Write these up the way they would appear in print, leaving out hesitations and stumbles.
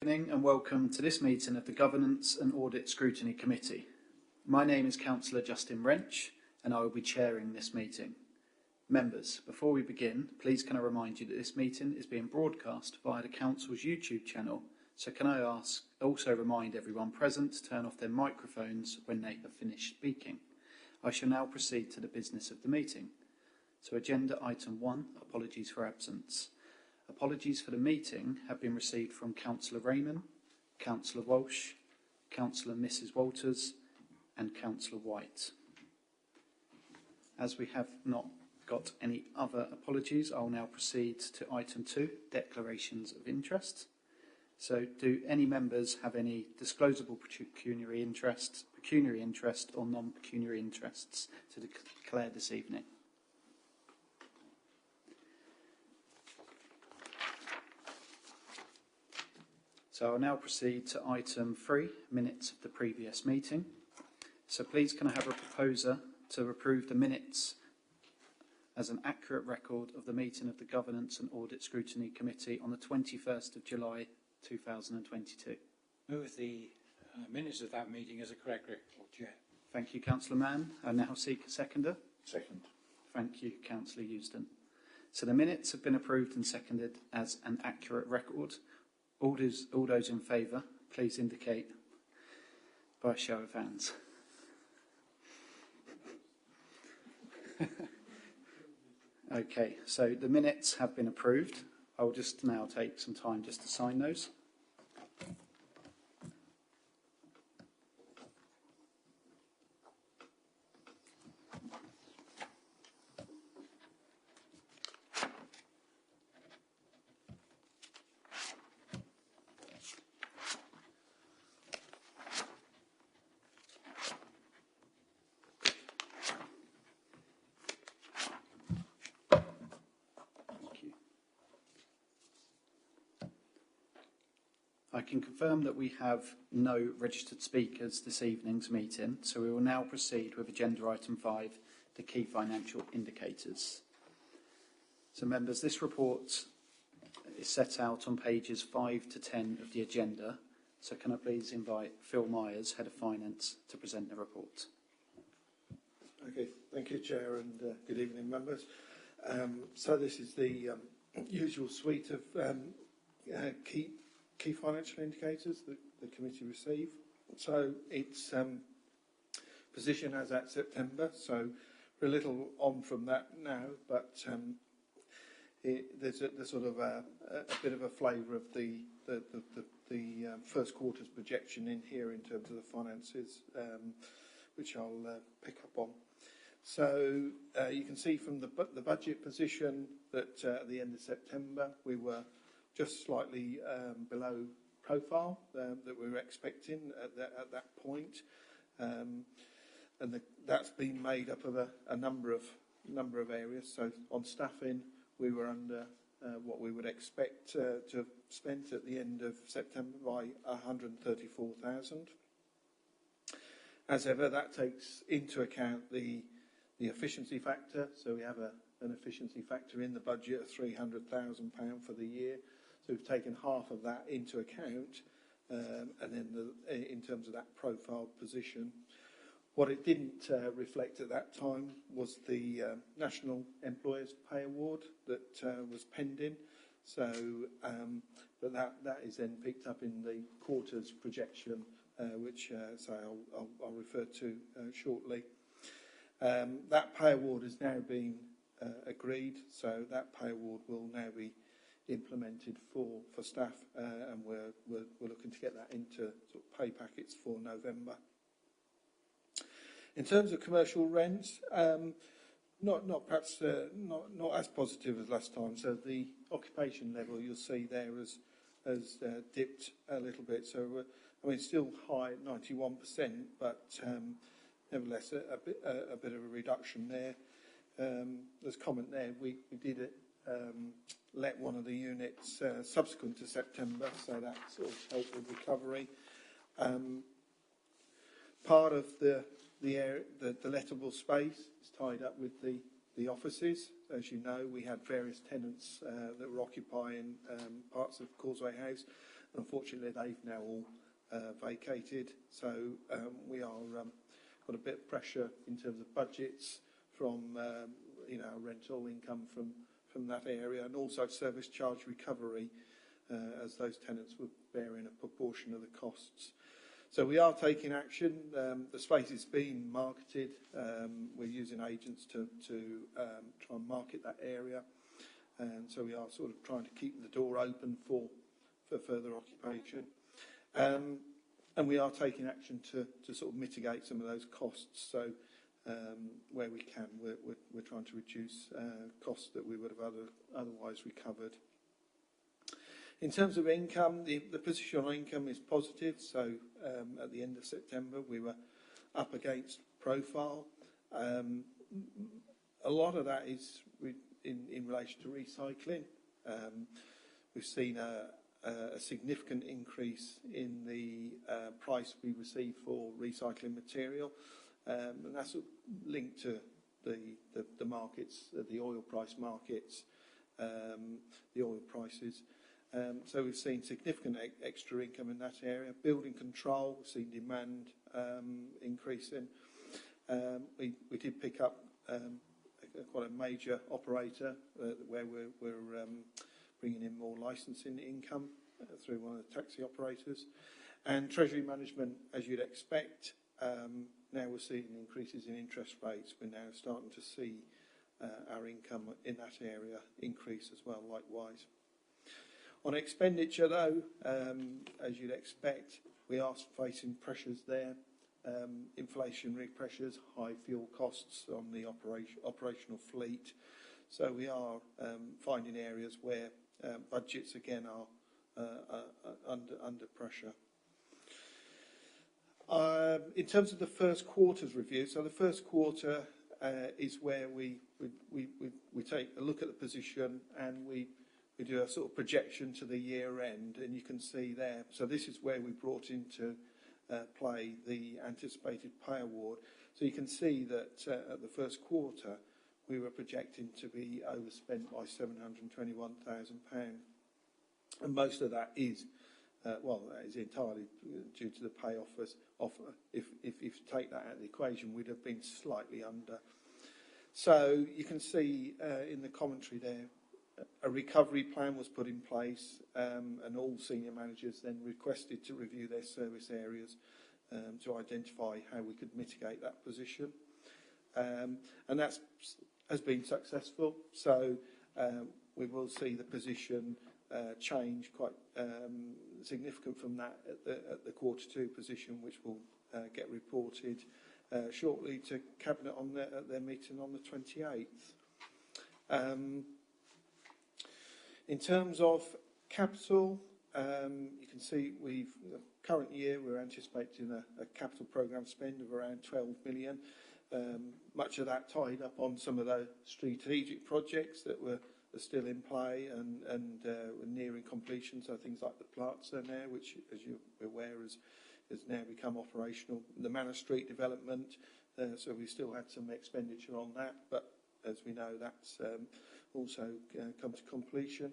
Good evening and welcome to this meeting of the Governance and Audit Scrutiny Committee. My name is Councillor Justin Wrench and I will be chairing this meeting. Members, before we begin, please can I remind you that this meeting is being broadcast via the Council's YouTube channel, so can I also remind everyone present to turn off their microphones when they have finished speaking. I shall now proceed to the business of the meeting. So agenda item 1, apologies for absence. Apologies for the meeting have been received from Councillor Raymond, Councillor Walsh, Councillor Mrs Walters and Councillor White. As we have not got any other apologies, I will now proceed to item 2, declarations of interest. So do any members have any disclosable pecuniary interest or non-pecuniary interests to declare this evening? So I'll now proceed to item 3, minutes of the previous meeting. So please can I have a proposer to approve the minutes as an accurate record of the meeting of the Governance and Audit Scrutiny Committee on the 21st of July 2022. Move the minutes of that meeting as a correct record, Chair. Thank you, Councillor Mann. I now seek a seconder. Second. Thank you, Councillor Euston. So the minutes have been approved and seconded as an accurate record. All those in favour, please indicate by a show of hands. Okay, so the minutes have been approved. I will just now take some time just to sign those. I can confirm that we have no registered speakers this evening's meeting, so we will now proceed with agenda item 5, the key financial indicators. So members, this report is set out on pages 5 to 10 of the agenda, so can I please invite Phil Myers, Head of Finance, to present the report. Okay, thank you, Chair, and good evening, members. So this is the usual suite of key financial indicators that the committee receive. So it's position as at September, so we're a little on from that now, but there's sort of a bit of a flavour of the first quarter's projection in here in terms of the finances, which I'll pick up on. So you can see from the budget position that at the end of September we were just slightly below profile that we were expecting at that point, and that's been made up of a number of areas. So on staffing, we were under what we would expect to have spent at the end of September by 134,000. As ever, that takes into account the efficiency factor. So we have an efficiency factor in the budget of £300,000 for the year. So we've taken half of that into account, and then in terms of that profile position. What it didn't reflect at that time was the National Employers Pay Award that was pending. So, but that is then picked up in the quarter's projection, which I'll refer to shortly. That pay award has now been agreed, so that pay award will now be implemented for staff, and we're looking to get that into sort of pay packets for November. In terms of commercial rents, not as positive as last time. So the occupation level you'll see there has dipped a little bit. So I mean still high at 91%, but nevertheless a bit of a reduction there. There's comment there. We did it. Let one of the units subsequent to September, so that sort of helped with recovery. Part of the lettable space is tied up with the offices. As you know, we had various tenants that were occupying parts of Causeway House. Unfortunately, they've now all vacated, so we are got a bit of pressure in terms of budgets from rental income from that area, and also service charge recovery, as those tenants were bearing a proportion of the costs. So we are taking action. The space is being marketed. We're using agents to try and market that area, and so we are sort of trying to keep the door open for further occupation. And we are taking action to sort of mitigate some of those costs. So where we can, we're trying to reduce costs that we would have otherwise recovered. In terms of income, the position on income is positive. So at the end of September, we were up against profile. A lot of that is in relation to recycling. We've seen a significant increase in the price we receive for recycling material, and that's linked to the markets, the oil price markets, the oil prices. So we've seen significant extra income in that area. Building control, we've seen demand increasing. We did pick up quite a major operator where we're bringing in more licensing income through one of the taxi operators. And treasury management, as you'd expect, now we're seeing increases in interest rates. We're now starting to see our income in that area increase as well, likewise. On expenditure, though, as you'd expect, we are facing pressures there. Inflationary pressures, high fuel costs on the operational fleet. So we are finding areas where budgets again are under pressure. In terms of the first quarter's review, so the first quarter is where we take a look at the position and we do a sort of projection to the year end, and you can see there. So this is where we brought into play the anticipated pay award. So you can see that at the first quarter we were projecting to be overspent by £721,000, and most of that is that is entirely due to the pay offer. If you take that out of the equation, we'd have been slightly under. So you can see in the commentary there, a recovery plan was put in place, and all senior managers then requested to review their service areas to identify how we could mitigate that position. And that has been successful. So we will see the position change quite significant from that at the Q2 position, which will get reported shortly to Cabinet at their meeting on the 28th. In terms of capital, you can see current year we're anticipating a capital programme spend of around 12 million. Much of that tied up on some of those strategic projects that are still in play and nearing completion. So things like the Plaza now, which, as you're aware, has now become operational. The Manor Street development, so we still had some expenditure on that, but as we know, that's also come to completion.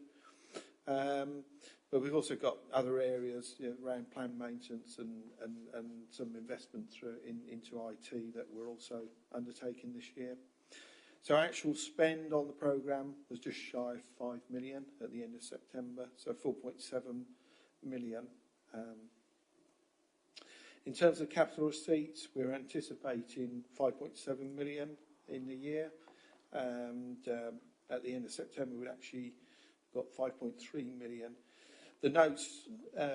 But we've also got other areas around planned maintenance and some investment into IT that we're also undertaking this year. So actual spend on the programme was just shy of 5 million at the end of September, so 4.7 million. In terms of capital receipts, we're anticipating 5.7 million in the year, and at the end of September we'd actually got 5.3 million. The notes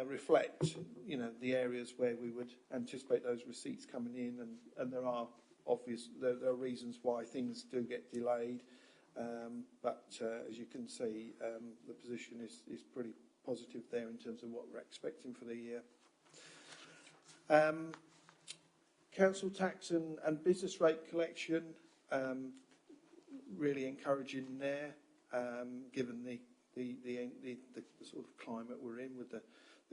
reflect, the areas where we would anticipate those receipts coming in, and there are reasons why things do get delayed, but as you can see, the position is pretty positive there in terms of what we're expecting for the year. Council tax and business rate collection, really encouraging there, given the sort of climate we're in with the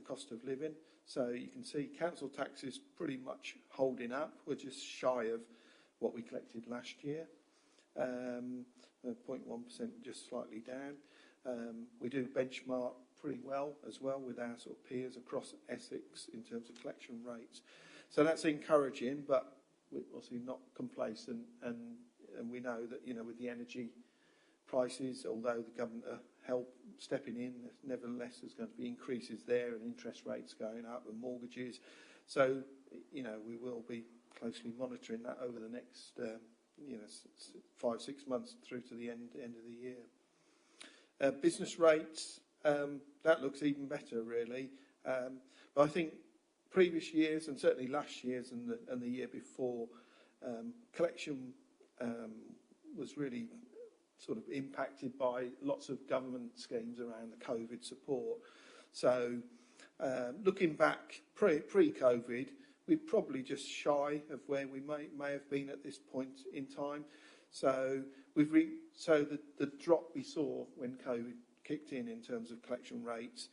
cost of living. So you can see council tax is pretty much holding up. We're just shy of what we collected last year, 0.1%, just slightly down. We do benchmark pretty well as well with our sort of peers across Essex in terms of collection rates. So that's encouraging, but we're obviously not complacent, and we know that, with the energy prices, although the government are stepping in, nevertheless there's going to be increases there and interest rates going up and mortgages. So, we will be closely monitoring that over the next 5-6 months through to the end of the year. Business rates, that looks even better really. But I think previous years, and certainly last year's and the year before, collection was really sort of impacted by lots of government schemes around the COVID support. So looking back pre-COVID, we're probably just shy of where we may have been at this point in time. So the drop we saw when COVID kicked in terms of collection rates,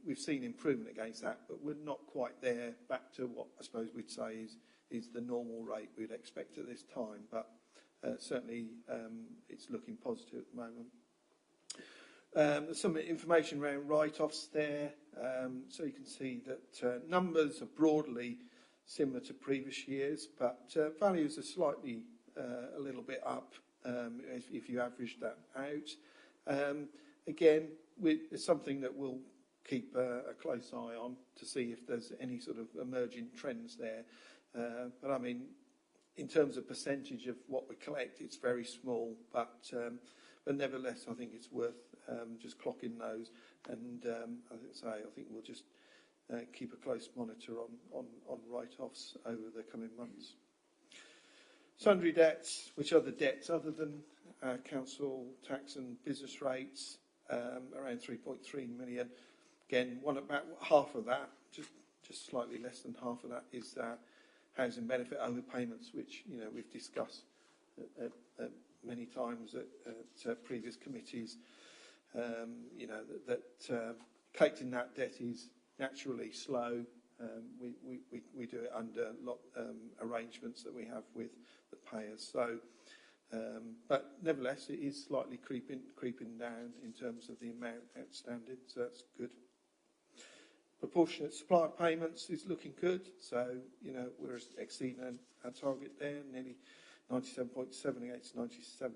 we've seen improvement against that, but we're not quite there back to what I suppose we'd say is the normal rate we'd expect at this time. But certainly it's looking positive at the moment. There's some information around write-offs there, so you can see that numbers are broadly similar to previous years, but values are slightly a little bit up if you average that out. Again, it's something that we'll keep a close eye on to see if there's any sort of emerging trends there. But I mean, in terms of percentage of what we collect, it's very small, but nevertheless, I think it's worth just clocking those. And I think we'll just keep a close monitor on write-offs over the coming months. Sundry debts, which are the debts other than council tax and business rates, around 3.3 million. Again, about half of that, just slightly less than half of that, is housing benefit overpayments, which we've discussed at many times at previous committees. That collecting that debt is naturally slow. We do it under arrangements that we have with the payers. So, but nevertheless, it is slightly creeping down in terms of the amount outstanding. So that's good. Proportionate supplier payments is looking good. So we're exceeding our target there, nearly 97.7 against 97%.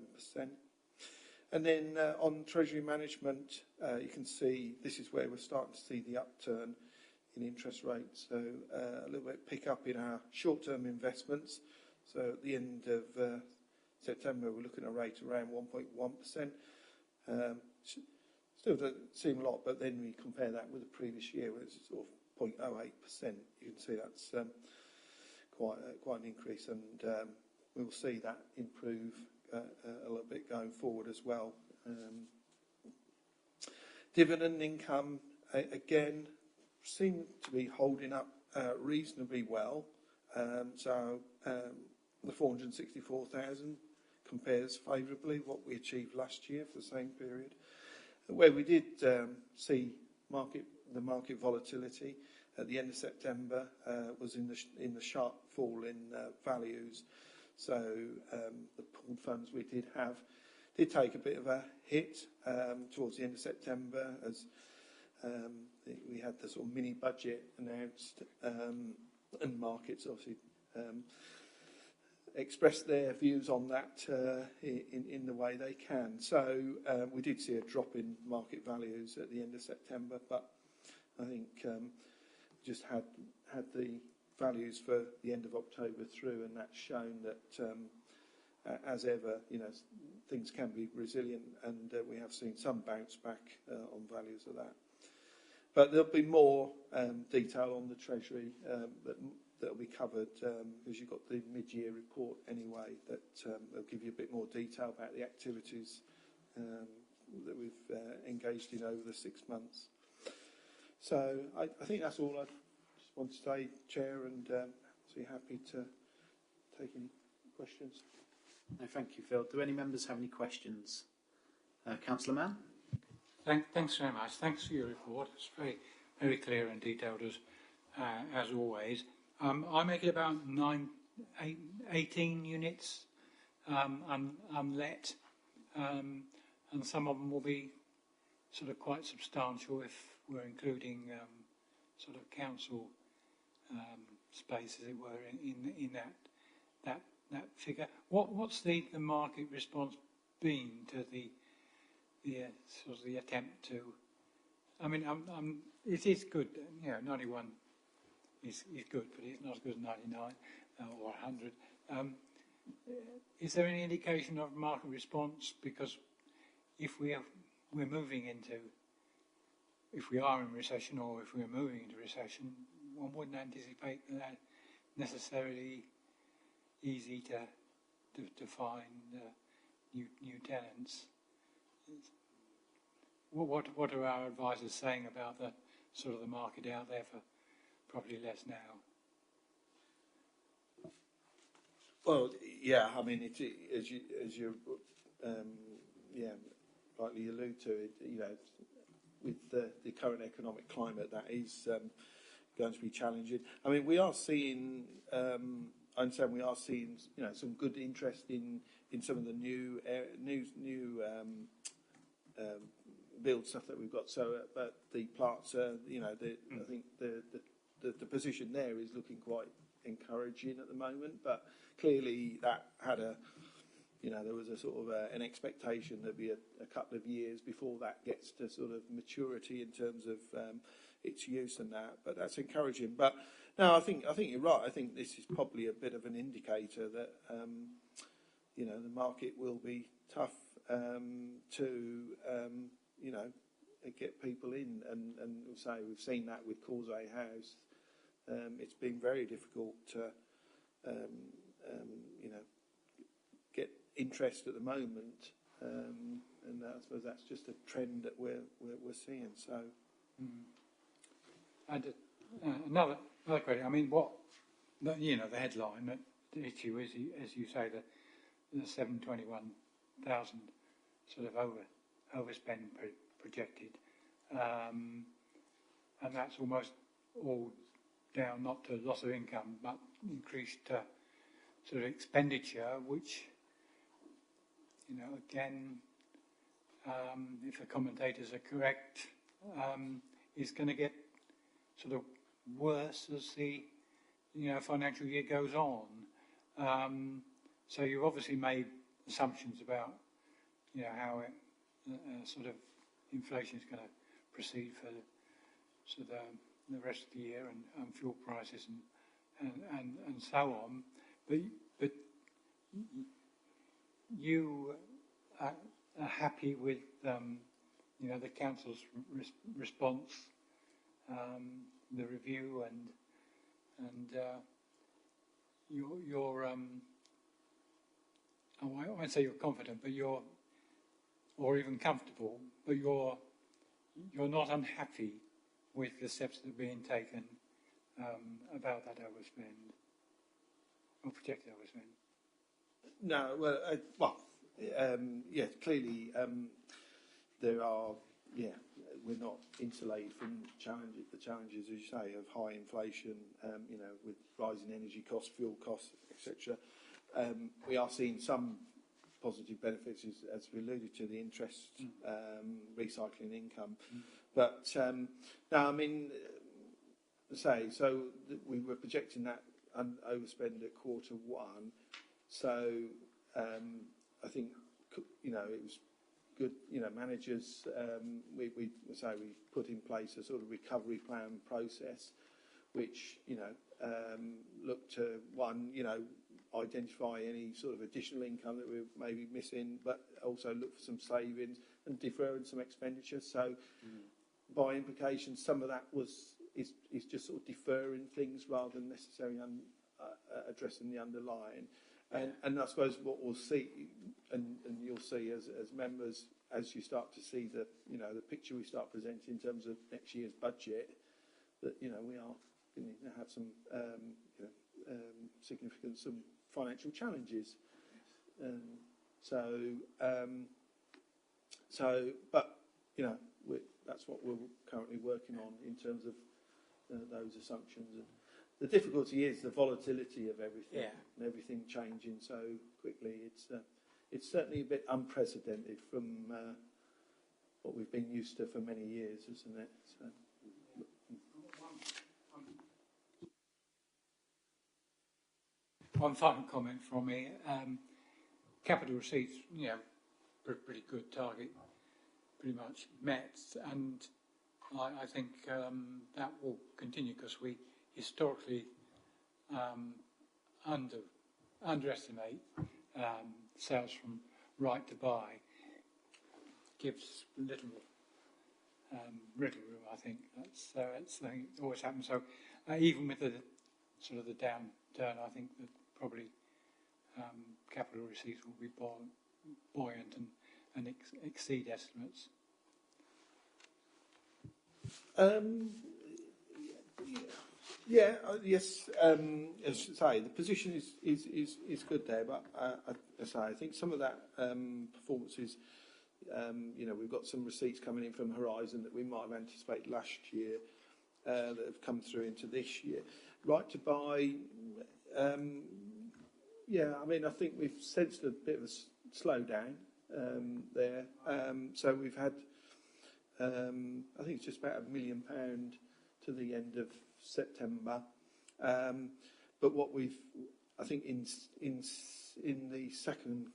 And then on treasury management, you can see this is where we're starting to see the upturn in interest rates. So a little bit pick up in our short-term investments. So at the end of September, we're looking at a rate around 1.1%. Still doesn't seem a lot, but then we compare that with the previous year, where it's sort of 0.08%. You can see that's quite an increase, and we will see that improve a little bit going forward as well. Dividend income, again, seem to be holding up reasonably well. So the 464,000 compares favourably with what we achieved last year for the same period. Where we did see the market volatility at the end of September was in the sharp fall in values. So the pooled funds we did take a bit of a hit towards the end of September as we had the sort of mini budget announced, and markets obviously expressed their views on that in the way they can. So we did see a drop in market values at the end of September, but I think just had the values for the end of October through, and that's shown that as ever, things can be resilient, and we have seen some bounce back on values of that. But there'll be more detail on the Treasury that'll be covered because you've got the mid-year report anyway that will give you a bit more detail about the activities that we've engaged in over the 6 months. So I think that's all I just want to say, Chair, and so you're happy to take any questions. No, thank you, Phil. Do any members have any questions? Councillor Mann? Thanks very much. Thanks for your report. It's very, very clear and detailed as always. I make it about 18 units unlet, and some of them will be sort of quite substantial if we're including sort of council space, as it were, in that figure. What's the market response been to the sort of the attempt to? I mean, it is good. 91 is good, but it's not as good as 99 or 100. Is there any indication of market response? Because if we're moving into, if we are in recession or if we're moving into recession, one wouldn't anticipate that necessarily easy to find new tenants. What are our advisors saying about the sort of the market out there for property less now? Well, yeah, I mean, as you rightly allude to it, with the current economic climate, that is going to be challenging. I mean, we are seeing, I understand we are seeing, some good interest in some of the new build stuff that we've got. So, but the plants, I think the position there is looking quite encouraging at the moment. But clearly, that had there was a sort of an expectation there'd be a couple of years before that gets to sort of maturity in terms of its use and that. But that's encouraging. But no, I think you're right. I think this is probably a bit of an indicator that the market will be tough to get people in, and we'll say we've seen that with Causeway House. It's been very difficult to get interest at the moment, and I suppose that's just a trend that we're seeing. So, and another question. I mean, the headline that the issue is, as you say, the 721,000 sort of overspend projected, and that's almost all down not to loss of income but increased sort of expenditure, which again, if the commentators are correct, is going to get sort of worse as the financial year goes on. So you've obviously made assumptions about how it sort of inflation is going to proceed for the rest of the year, and fuel prices and so on. But you are happy with the council's response, the review, and you're I won't say you're confident, but or even comfortable, but you're not unhappy with the steps that are being taken about that overspend or projected overspend. No, clearly there are, we're not insulated from the challenges, as you say, of high inflation, with rising energy costs, fuel costs, etc. We are seeing some positive benefits, as we alluded to, the interest, recycling income. But no, I mean, we were projecting that overspend at Q1. So I think it was good. Managers, we put in place a sort of recovery plan process, which looked to identify any sort of additional income that we're maybe missing, but also look for some savings and deferring some expenditure. So by implication, some of that is just sort of deferring things rather than necessarily addressing the underlying. And I suppose what we'll see, and you'll see as members, as you start to see the picture we start presenting in terms of next year's budget, that we are going to have some significant financial challenges. But that's what we're currently working on in terms of those assumptions. And the difficulty is the volatility of everything, and everything changing so quickly. It's certainly a bit unprecedented from what we've been used to for many years, isn't it? So. One final comment from me. Capital receipts, pretty good target, pretty much met, and I think that will continue because we historically underestimate sales from right to buy. Gives little room, I think. That's it always happens. So even with the sort of the downturn, I think that probably capital receipts will be buoyant and exceed estimates. Yes. As I say, the position is good there, but I think some of that performance is, we've got some receipts coming in from Horizon that we might have anticipated last year that have come through into this year. Right to buy, I think we've sensed a bit of a slowdown there. So we've had, I think it's just about £1 million to the end of September. But what I think in the second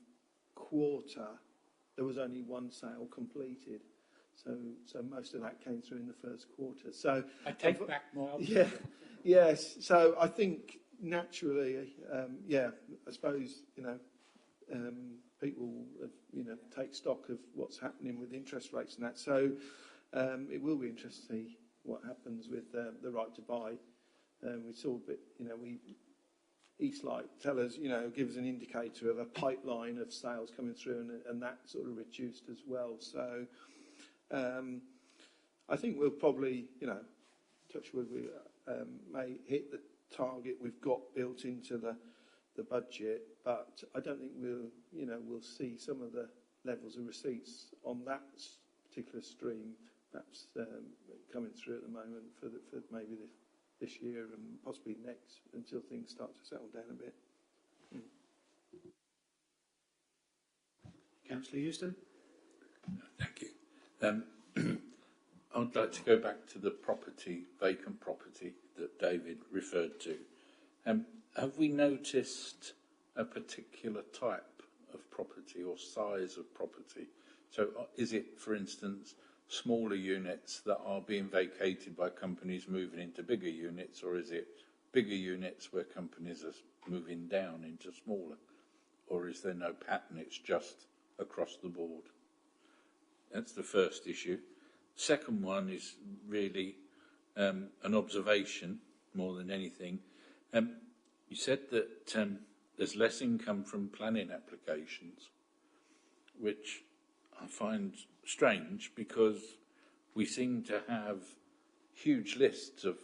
quarter, there was only one sale completed. So most of that came through in the first quarter. So I take back more. Yes. So I think naturally, I suppose, people, take stock of what's happening with interest rates and that. So it will be interesting to see what happens with the right to buy. We saw a bit, Eastlight tell us, give us an indicator of a pipeline of sales coming through, and that sort of reduced as well. So I think we'll probably, touch wood, we may hit the target we've got built into the budget, but I don't think we'll see some of the levels of receipts on that particular stream perhaps coming through at the moment for maybe this year and possibly next until things start to settle down a bit. Councillor Houston. Thank you. I would like to go back to the vacant property that David referred to. Have we noticed a particular type of property or size of property? So is it, for instance, smaller units that are being vacated by companies moving into bigger units, or is it bigger units where companies are moving down into smaller? Or is there no pattern, it's just across the board? That's the first issue. Second one is really an observation more than anything. You said that there's less income from planning applications, which I find strange because we seem to have huge lists of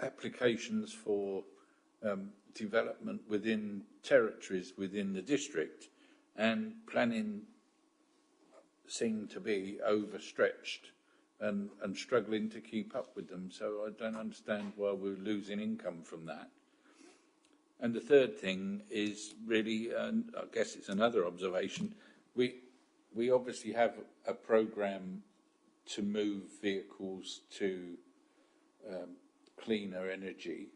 applications for development within territories within the district, and planning seem to be overstretched and struggling to keep up with them. So I don't understand why we're losing income from that. And the third thing is really, and I guess it's another observation, we obviously have a programme to move vehicles to cleaner energy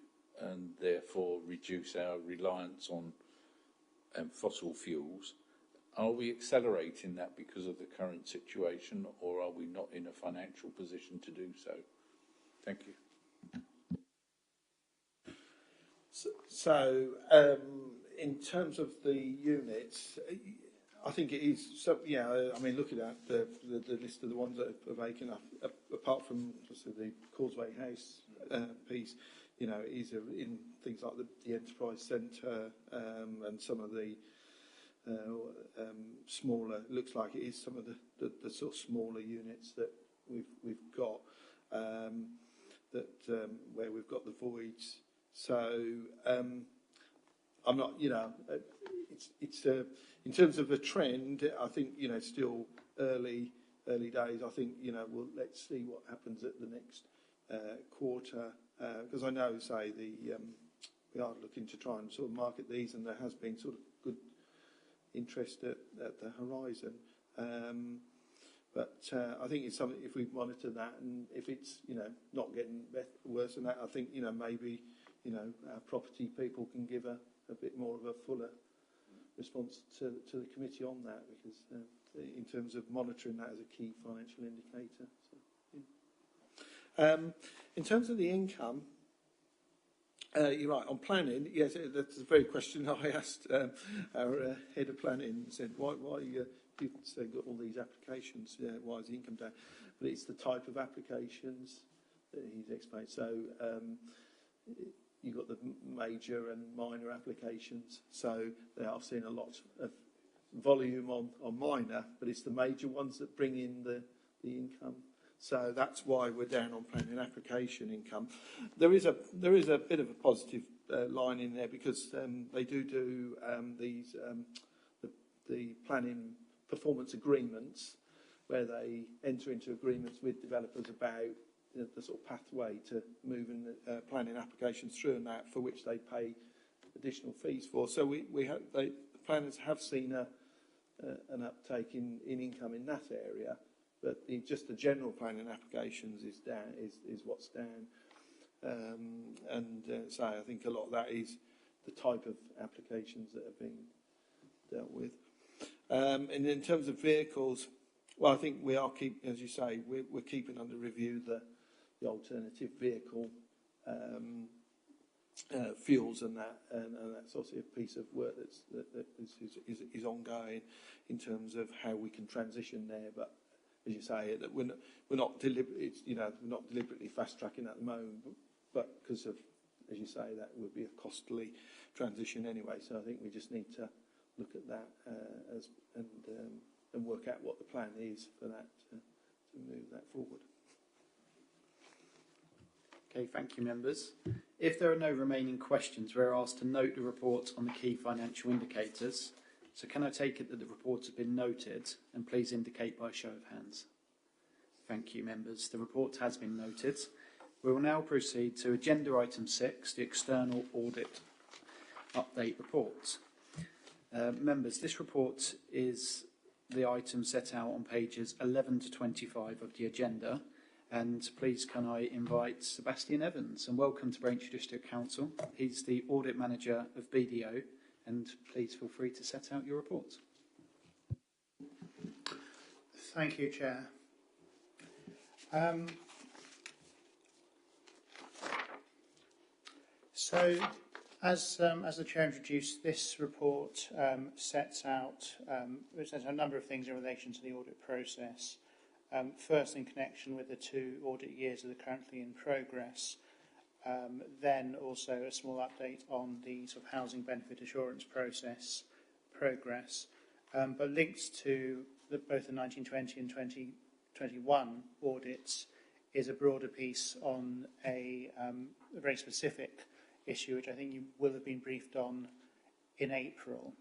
and therefore reduce our reliance on fossil fuels. Are we accelerating that because of the current situation, or are we not in a financial position to do so? Thank you. So in terms of the units, I think it is. So looking at the list of the ones that are vacant, apart from the Causeway House piece, it is in things like the Enterprise Centre and some of the smaller. Looks like it is some of the sort of smaller units that we've got that where we've got the voids. So I'm not, it's in terms of a trend. I think still early days. I think let's see what happens at the next quarter, because I know, say, we are looking to try and sort of market these, and there has been sort of good interest at the Horizon. But I think it's something, if we monitor that, and if it's, not getting worse than that, I think, maybe, our property people can give a bit more of a fuller response to the committee on that, because in terms of monitoring that as a key financial indicator. So, yeah. In terms of the income, you're right, on planning, yes, that's the very question I asked our head of planning, said, why people say got all these applications, why is the income down? But it's the type of applications that he's explained. So you've got the major and minor applications. So they are seeing a lot of volume on minor, but it's the major ones that bring in the income. So that's why we're down on planning application income. There is a bit of a positive line in there, because they do these the planning performance agreements, where they enter into agreements with developers about the sort of pathway to moving planning applications through, and that for which they pay additional fees for. So the planners have seen an uptake in income in that area, but just the general planning applications is down, is what's down. So I think a lot of that is the type of applications that are being dealt with. And in terms of vehicles, well, I think we are as you say, we're keeping under review the alternative vehicle fuels and that's also a piece of work that is ongoing in terms of how we can transition there. But as you say, that we're not deliberately fast tracking at the moment, but because of, as you say, that would be a costly transition anyway. So I think we just need to look at that and work out what the plan is for that to move that forward. Okay, thank you, members. If there are no remaining questions, we're asked to note the report on the key financial indicators. So can I take it that the reports have been noted, and please indicate by show of hands. Thank you, members. The report has been noted. We will now proceed to agenda item 6, the external audit update report. Members, this report is the item set out on pages 11 to 25 of the agenda. And please can I invite Sebastian Evans, and welcome to Braintree District Council. He's the audit manager of BDO, and please feel free to set out your report. Thank you, Chair. So, as the Chair introduced, this report sets out a number of things in relation to the audit process. First, in connection with the 2 audit years that are currently in progress, then also a small update on the sort of housing benefit assurance process progress, but linked to both the 1920 and 2021 audits is a broader piece on a very specific issue, which I think you will have been briefed on in April.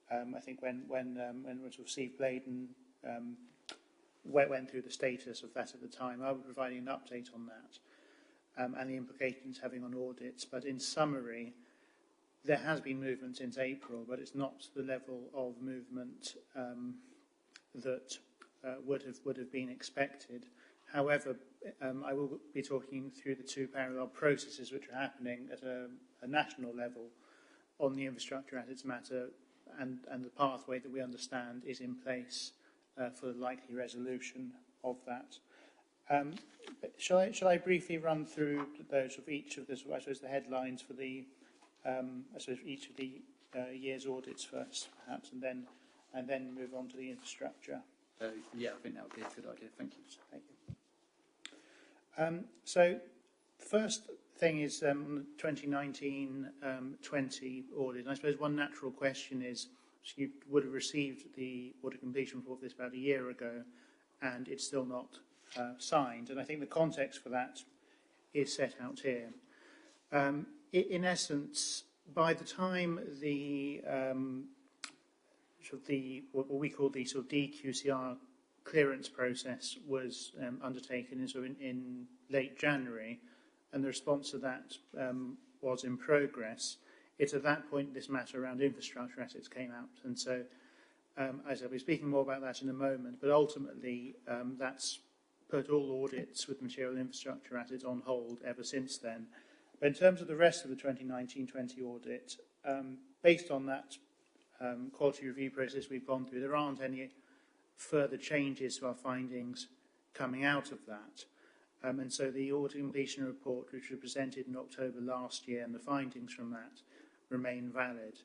I think when sort of Steve Bladen went through the status of that at the time, I was providing an update on that and the implications having on audits. But in summary, there has been movement since April, but it's not the level of movement that would have been expected. However, I will be talking through the 2 parallel processes which are happening at a national level on the infrastructure assets matter, and the pathway that we understand is in place for the likely resolution of that. Shall I briefly run through those of each of this? I suppose the headlines for the each of the year's audits first, perhaps, and then move on to the infrastructure. Yeah, I think that would be a good idea. Thank you. Thank you. So, the first thing is the 2019-20 audit. And I suppose one natural question is, you would have received the audit completion report for this about a year ago, and it's still not signed. And I think the context for that is set out here. In essence, by the time the what we call the sort of DQCR clearance process was undertaken in late January, and the response to that was in progress, it's at that point this matter around infrastructure assets came out. And so as I'll be speaking more about that in a moment, but ultimately that's put all audits with material infrastructure assets on hold ever since then. But in terms of the rest of the 2019-20 audit, based on that quality review process we've gone through, there aren't any further changes to our findings coming out of that. And so the audit completion report, which was presented in October last year, and the findings from that remain valid,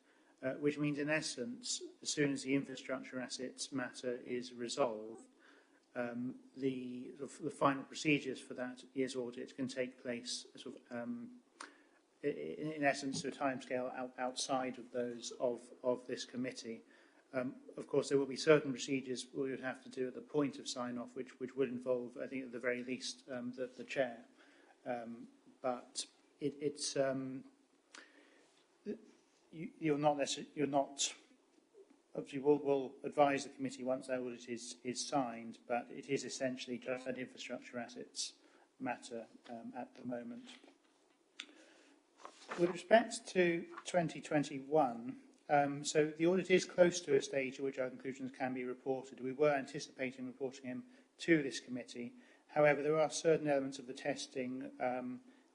which means, in essence, as soon as the infrastructure assets matter is resolved, the final procedures for that year's audit can take place in essence to a timescale outside of those of this committee. Of course, there will be certain procedures we would have to do at the point of sign-off, which would involve, I think, at the very least, the chair. But it's you're not. Obviously, we'll advise the committee once that audit is signed, but it is essentially just that infrastructure assets matter at the moment. With respect to 2021, so the audit is close to a stage at which our conclusions can be reported. We were anticipating reporting them to this committee. However, there are certain elements of the testing,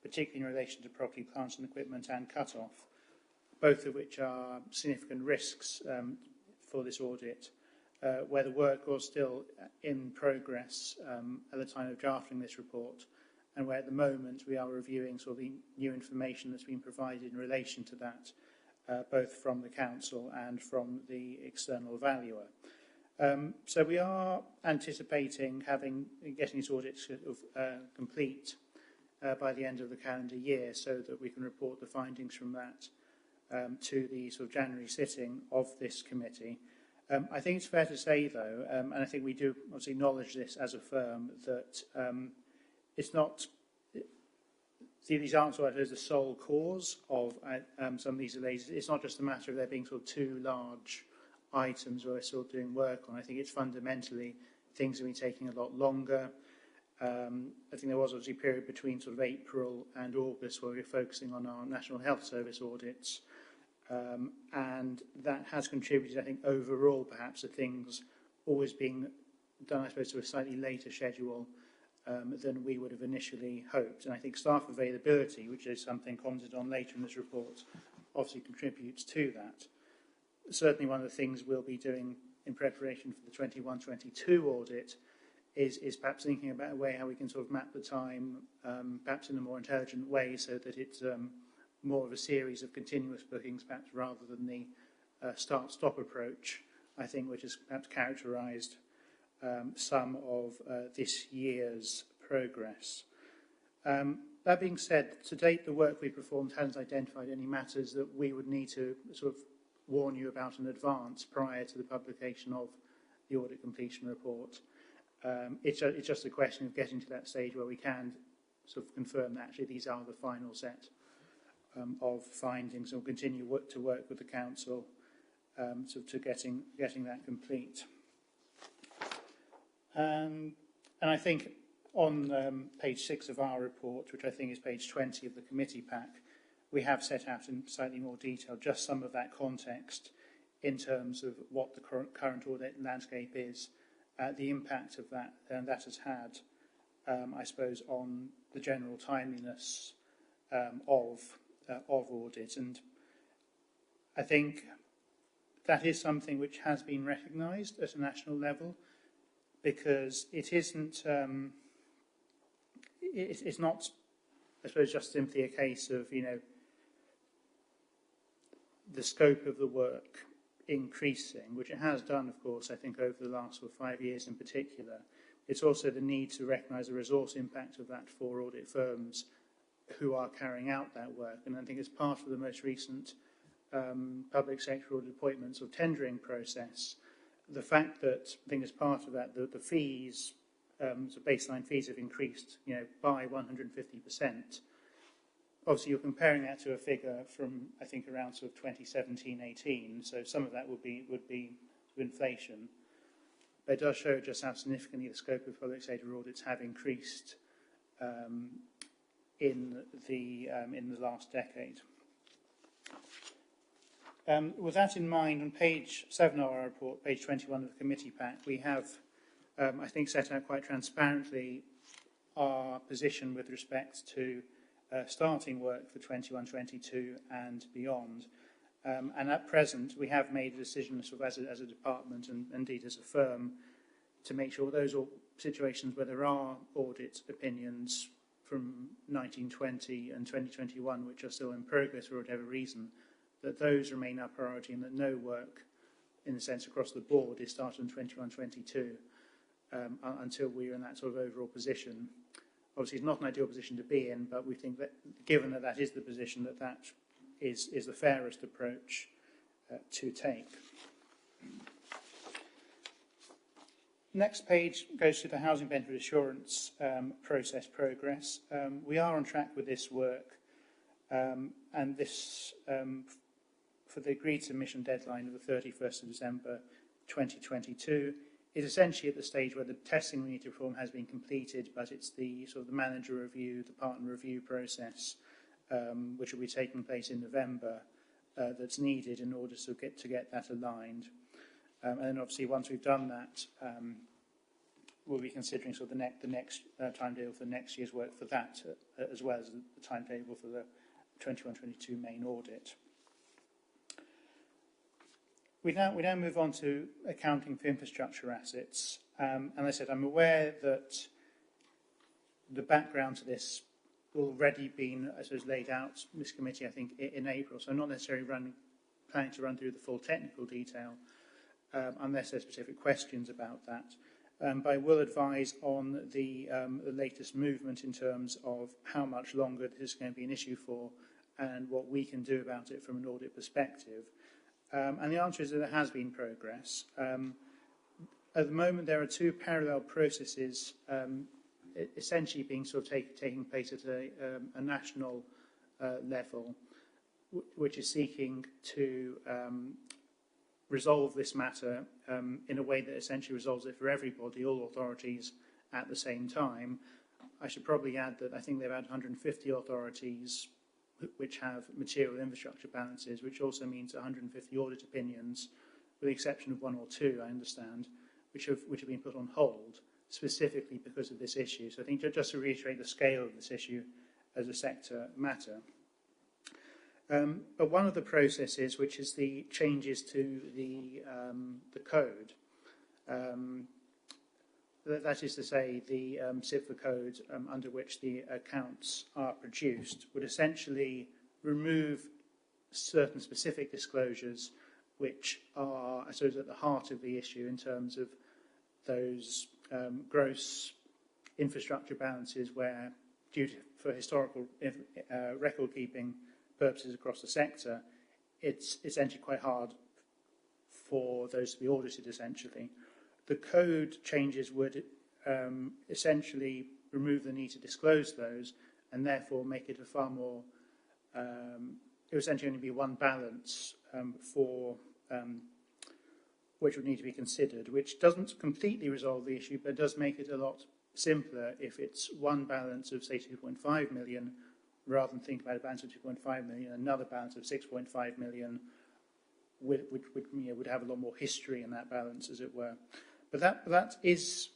particularly in relation to property, plant and equipment and cut-off, both of which are significant risks for this audit, where the work was still in progress at the time of drafting this report, and where at the moment we are reviewing sort of the new information that's been provided in relation to that, both from the council and from the external valuer. So we are anticipating getting this audit complete by the end of the calendar year, so that we can report the findings from that to the sort of January sitting of this committee. I think it's fair to say, though, and I think we do obviously acknowledge this as a firm, that it's not. These aren't sort of as the sole cause of some of these delays. It's not just a matter of there being sort of two large items where we're still doing work on. I think it's fundamentally things have been taking a lot longer. I think there was obviously a period between sort of April and August where we were focusing on our National Health Service audits, and that has contributed, I think, overall perhaps to things always being done, I suppose, to a slightly later schedule than we would have initially hoped. And I think staff availability, which is something commented on later in this report, obviously contributes to that. Certainly one of the things we'll be doing in preparation for the 21-22 audit is perhaps thinking about a way how we can sort of map the time, perhaps in a more intelligent way, so that it's more of a series of continuous bookings, perhaps rather than the start-stop approach, I think, which has perhaps characterised some of this year's progress. That being said, to date, the work we performed hasn't identified any matters that we would need to sort of warn you about in advance prior to the publication of the audit completion report. It's just a question of getting to that stage where we can sort of confirm that actually these are the final set of findings, and we'll continue to work with the council to getting that complete. And I think on page 6 of our report, which I think is page 20 of the committee pack, we have set out in slightly more detail just some of that context in terms of what the current audit landscape is, the impact of that, and that has had, I suppose, on the general timeliness of audit. And I think that is something which has been recognised at a national level, because it isn't, it's not, I suppose, just simply a case of, the scope of the work increasing, which it has done, of course, I think over the last 5 years in particular. It's also the need to recognise the resource impact of that for audit firms who are carrying out that work. And I think as part of the most recent public sector audit appointments or tendering process, the fact that, I think as part of that, the fees, so baseline fees have increased, by 150%. Obviously, you're comparing that to a figure from, I think, around sort of 2017-18, so some of that would be inflation. But it does show just how significantly the scope of public sector audits have increased in the last decade. With that in mind, on page 7 of our report, page 21 of the committee pack, we have, I think, set out quite transparently our position with respect to starting work for 21-22 and beyond. And at present, we have made a decision sort of as a department and indeed as a firm to make sure those are situations where there are audit opinions from 1920 and 2021 which are still in progress for whatever reason, that those remain our priority and that no work, in a sense, across the board is started in 21-22 until we are in that sort of overall position. Obviously, it's not an ideal position to be in, but we think that given that that is the position, that is the fairest approach to take. Next page goes to the housing benefit assurance process progress. We are on track with this work, and this, for the agreed submission deadline of the 31st of December 2022, is essentially at the stage where the testing we need to perform has been completed, but it's the sort of the manager review, the partner review process, which will be taking place in November, that's needed in order to get that aligned. And then obviously once we've done that, we'll be considering sort of the next timetable for next year's work for that, as well as the timetable for the 21-22 main audit. We now move on to accounting for infrastructure assets. And as I said, I'm aware that the background to this will already been, I suppose, laid out in this committee, I think, in April. So I'm not necessarily planning to run through the full technical detail unless there's specific questions about that. But I will advise on the latest movement in terms of how much longer this is going to be an issue for and what we can do about it from an audit perspective. And the answer is that there has been progress. At the moment, there are two parallel processes essentially being sort of taking place at a national level, which is seeking to resolve this matter in a way that essentially resolves it for everybody, all authorities at the same time. I should probably add that I think they've had 150 authorities which have material infrastructure balances, which also means 150 audit opinions, with the exception of one or two, I understand, which have been put on hold specifically because of this issue. So I think just to reiterate the scale of this issue as a sector matter. But one of the processes, which is the changes to the code, that is to say, the CIFA code under which the accounts are produced, would essentially remove certain specific disclosures which are, I suppose, at the heart of the issue in terms of those gross infrastructure balances where, for historical record-keeping purposes across the sector, it's essentially quite hard for those to be audited, essentially. The code changes would essentially remove the need to disclose those and therefore make it a far more, it would essentially only be one balance for which would need to be considered, which doesn't completely resolve the issue, but does make it a lot simpler if it's one balance of, say, 2.5 million, rather than think about a balance of 2.5 million, another balance of 6.5 million, which would have a lot more history in that balance, as it were. But that is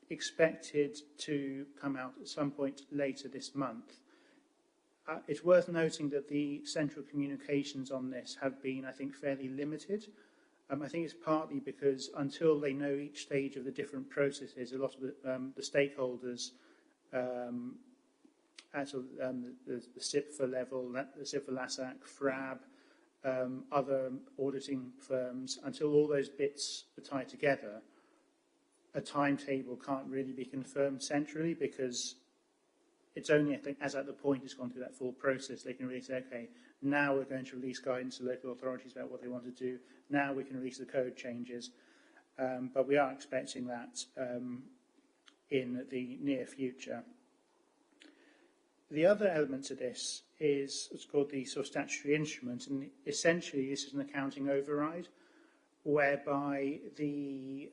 expected to come out at some point later this month. It's worth noting that the central communications on this have been, I think, fairly limited. I think it's partly because until they know each stage of the different processes, a lot of the stakeholders at the CIPFA level, the CIPFA LASAC, FRAB, other auditing firms, until all those bits are tied together, a timetable can't really be confirmed centrally, because it's only, I think, as at the point it's gone through that full process, they can really say, okay, now we're going to release guidance to local authorities about what they want to do. Now we can release the code changes. But we are expecting that in the near future. The other element to this is what's called the sort of statutory instrument, and essentially this is an accounting override, whereby the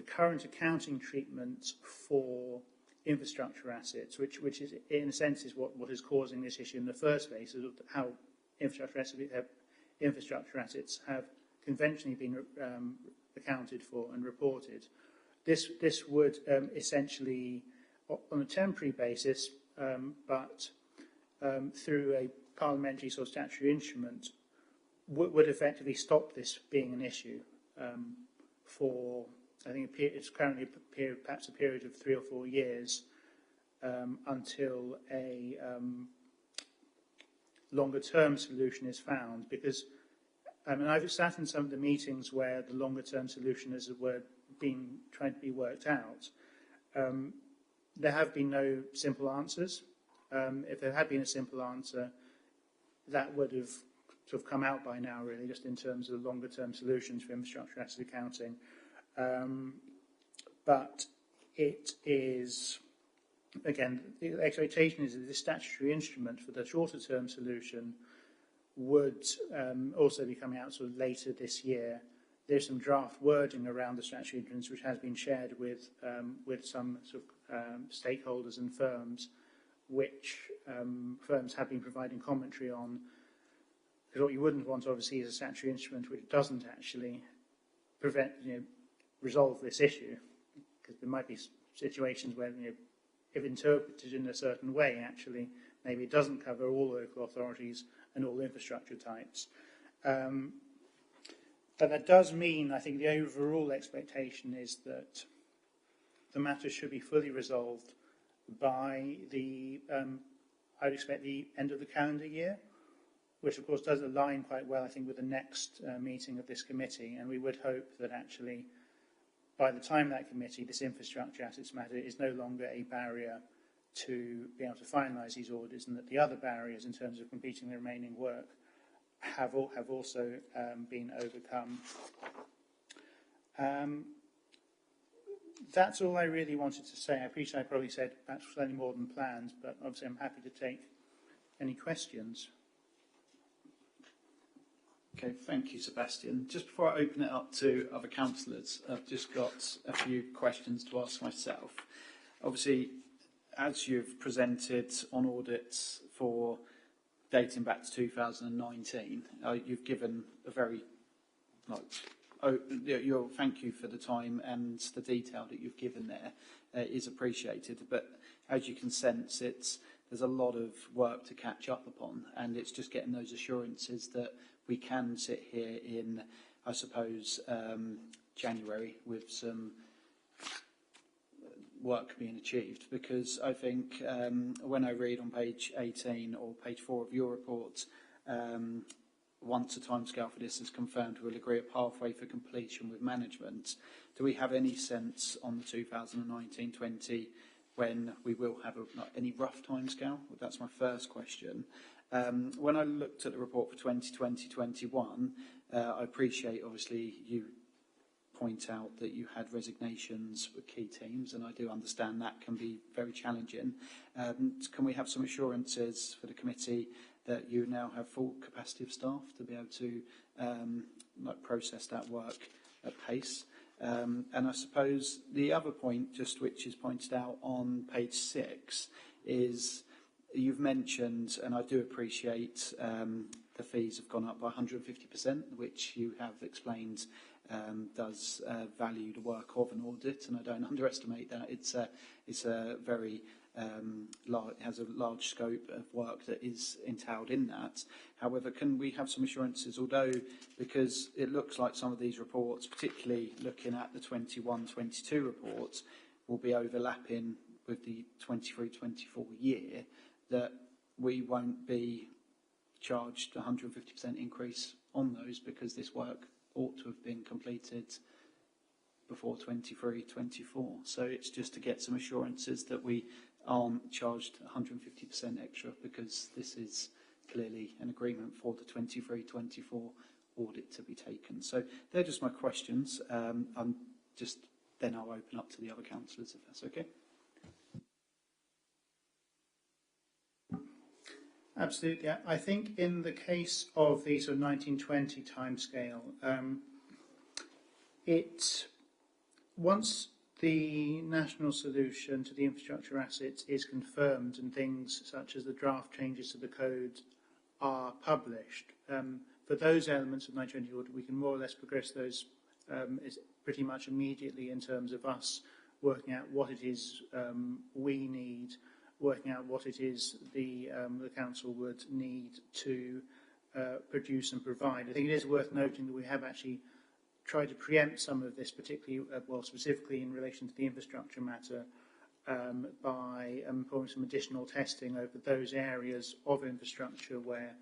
current accounting treatment for infrastructure assets, which is in a sense is what is causing this issue in the first place, is how infrastructure assets have conventionally been accounted for and reported. This would essentially, on a temporary basis, but through a parliamentary sort of statutory instrument, would effectively stop this being an issue for, I think, it's currently perhaps a period of 3 or 4 years until a longer-term solution is found. Because, I've sat in some of the meetings where the longer-term solution, as it were, been trying to be worked out. There have been no simple answers. If there had been a simple answer, that would have sort of come out by now, really, just in terms of longer-term solutions for infrastructure asset accounting. But it is, again, the expectation is that this statutory instrument for the shorter-term solution would also be coming out sort of later this year. There's some draft wording around the statutory instruments which has been shared with some sort of stakeholders and firms, which firms have been providing commentary on. Because what you wouldn't want, obviously, is a statutory instrument which doesn't actually resolve this issue. Because there might be situations where, if interpreted in a certain way, actually, maybe it doesn't cover all local authorities and all infrastructure types. But that does mean, I think, the overall expectation is that the matter should be fully resolved by I would expect the end of the calendar year, which of course does align quite well, I think, with the next meeting of this committee. And we would hope that actually, by the time that committee, this infrastructure assets matter is no longer a barrier to be able to finalise these audits, and that the other barriers in terms of completing the remaining work have also been overcome. That's all I really wanted to say. I appreciate I probably said perhaps slightly more than planned, but obviously I'm happy to take any questions. Okay, thank you, Sebastian. Just before I open it up to other councillors, I've just got a few questions to ask myself. Obviously, as you've presented on audits for dating back to 2019, you've given a very, thank you for the time and the detail that you've given there is appreciated. But as you can sense, there's a lot of work to catch up upon, and it's just getting those assurances that we can sit here in, I suppose, January with some work being achieved. Because I think when I read on page 18 or page 4 of your report, once a timescale for this is confirmed, we'll agree a pathway for completion with management. Do we have any sense on the 2019-20 when we will have any rough timescale? Well, that's my first question. When I looked at the report for 2020-21, I appreciate, obviously, you point out that you had resignations with key teams, and I do understand that can be very challenging. Can we have some assurances for the committee that you now have full capacity of staff to be able to process that work at pace? And I suppose the other point, just which is pointed out on page 6, is you've mentioned, and I do appreciate, the fees have gone up by 150%, which you have explained does value the work of an audit, and I don't underestimate that. It's a very has a large scope of work that is entailed in that. However, can we have some assurances, although, because it looks like some of these reports, particularly looking at the 21-22 reports, will be overlapping with the 23-24 year, that we won't be charged 150% increase on those, because this work ought to have been completed before 23-24. So it's just to get some assurances that we aren't charged 150% extra, because this is clearly an agreement for the 23-24 audit to be taken. So they're just my questions. Then I'll open up to the other councillors, if that's okay. Absolutely. I think in the case of the sort of 1920 timescale, once the national solution to the infrastructure assets is confirmed and things such as the draft changes to the code are published. For those elements of 1920 audit, we can more or less progress those is pretty much immediately in terms of us working out what it is we need, working out what it is the council would need to produce and provide. I think it is worth noting that we have actually tried to preempt some of this, particularly, specifically in relation to the infrastructure matter, by performing some additional testing over those areas of infrastructure where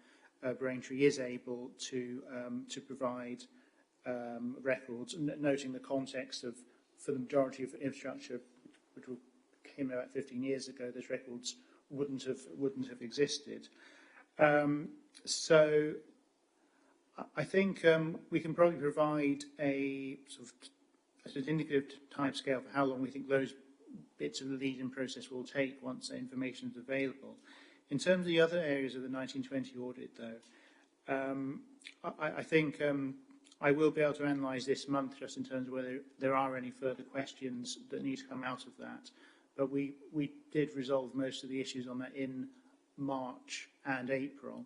Braintree is able to provide records, noting the context of, for the majority of infrastructure, which came about 15 years ago, those records wouldn't have existed. So I think we can probably provide a sort of indicative timescale for how long we think those bits of the lead-in process will take once the information is available. In terms of the other areas of the 1920 audit, though, I think I will be able to analyse this month just in terms of whether there are any further questions that need to come out of that. But we did resolve most of the issues on that in March and April.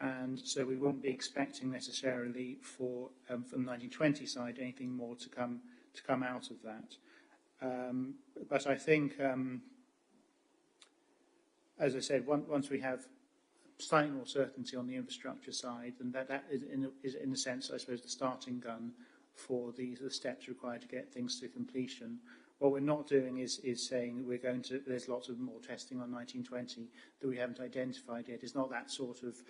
And so we wouldn't be expecting necessarily from the 1920 side anything more to come out of that. But I think, as I said, once we have slightly more certainty on the infrastructure side, and that is in a sense, I suppose, the starting gun for the steps required to get things to completion. What we're not doing is saying that there's lots of more testing on 1920 that we haven't identified yet. It's not that sort of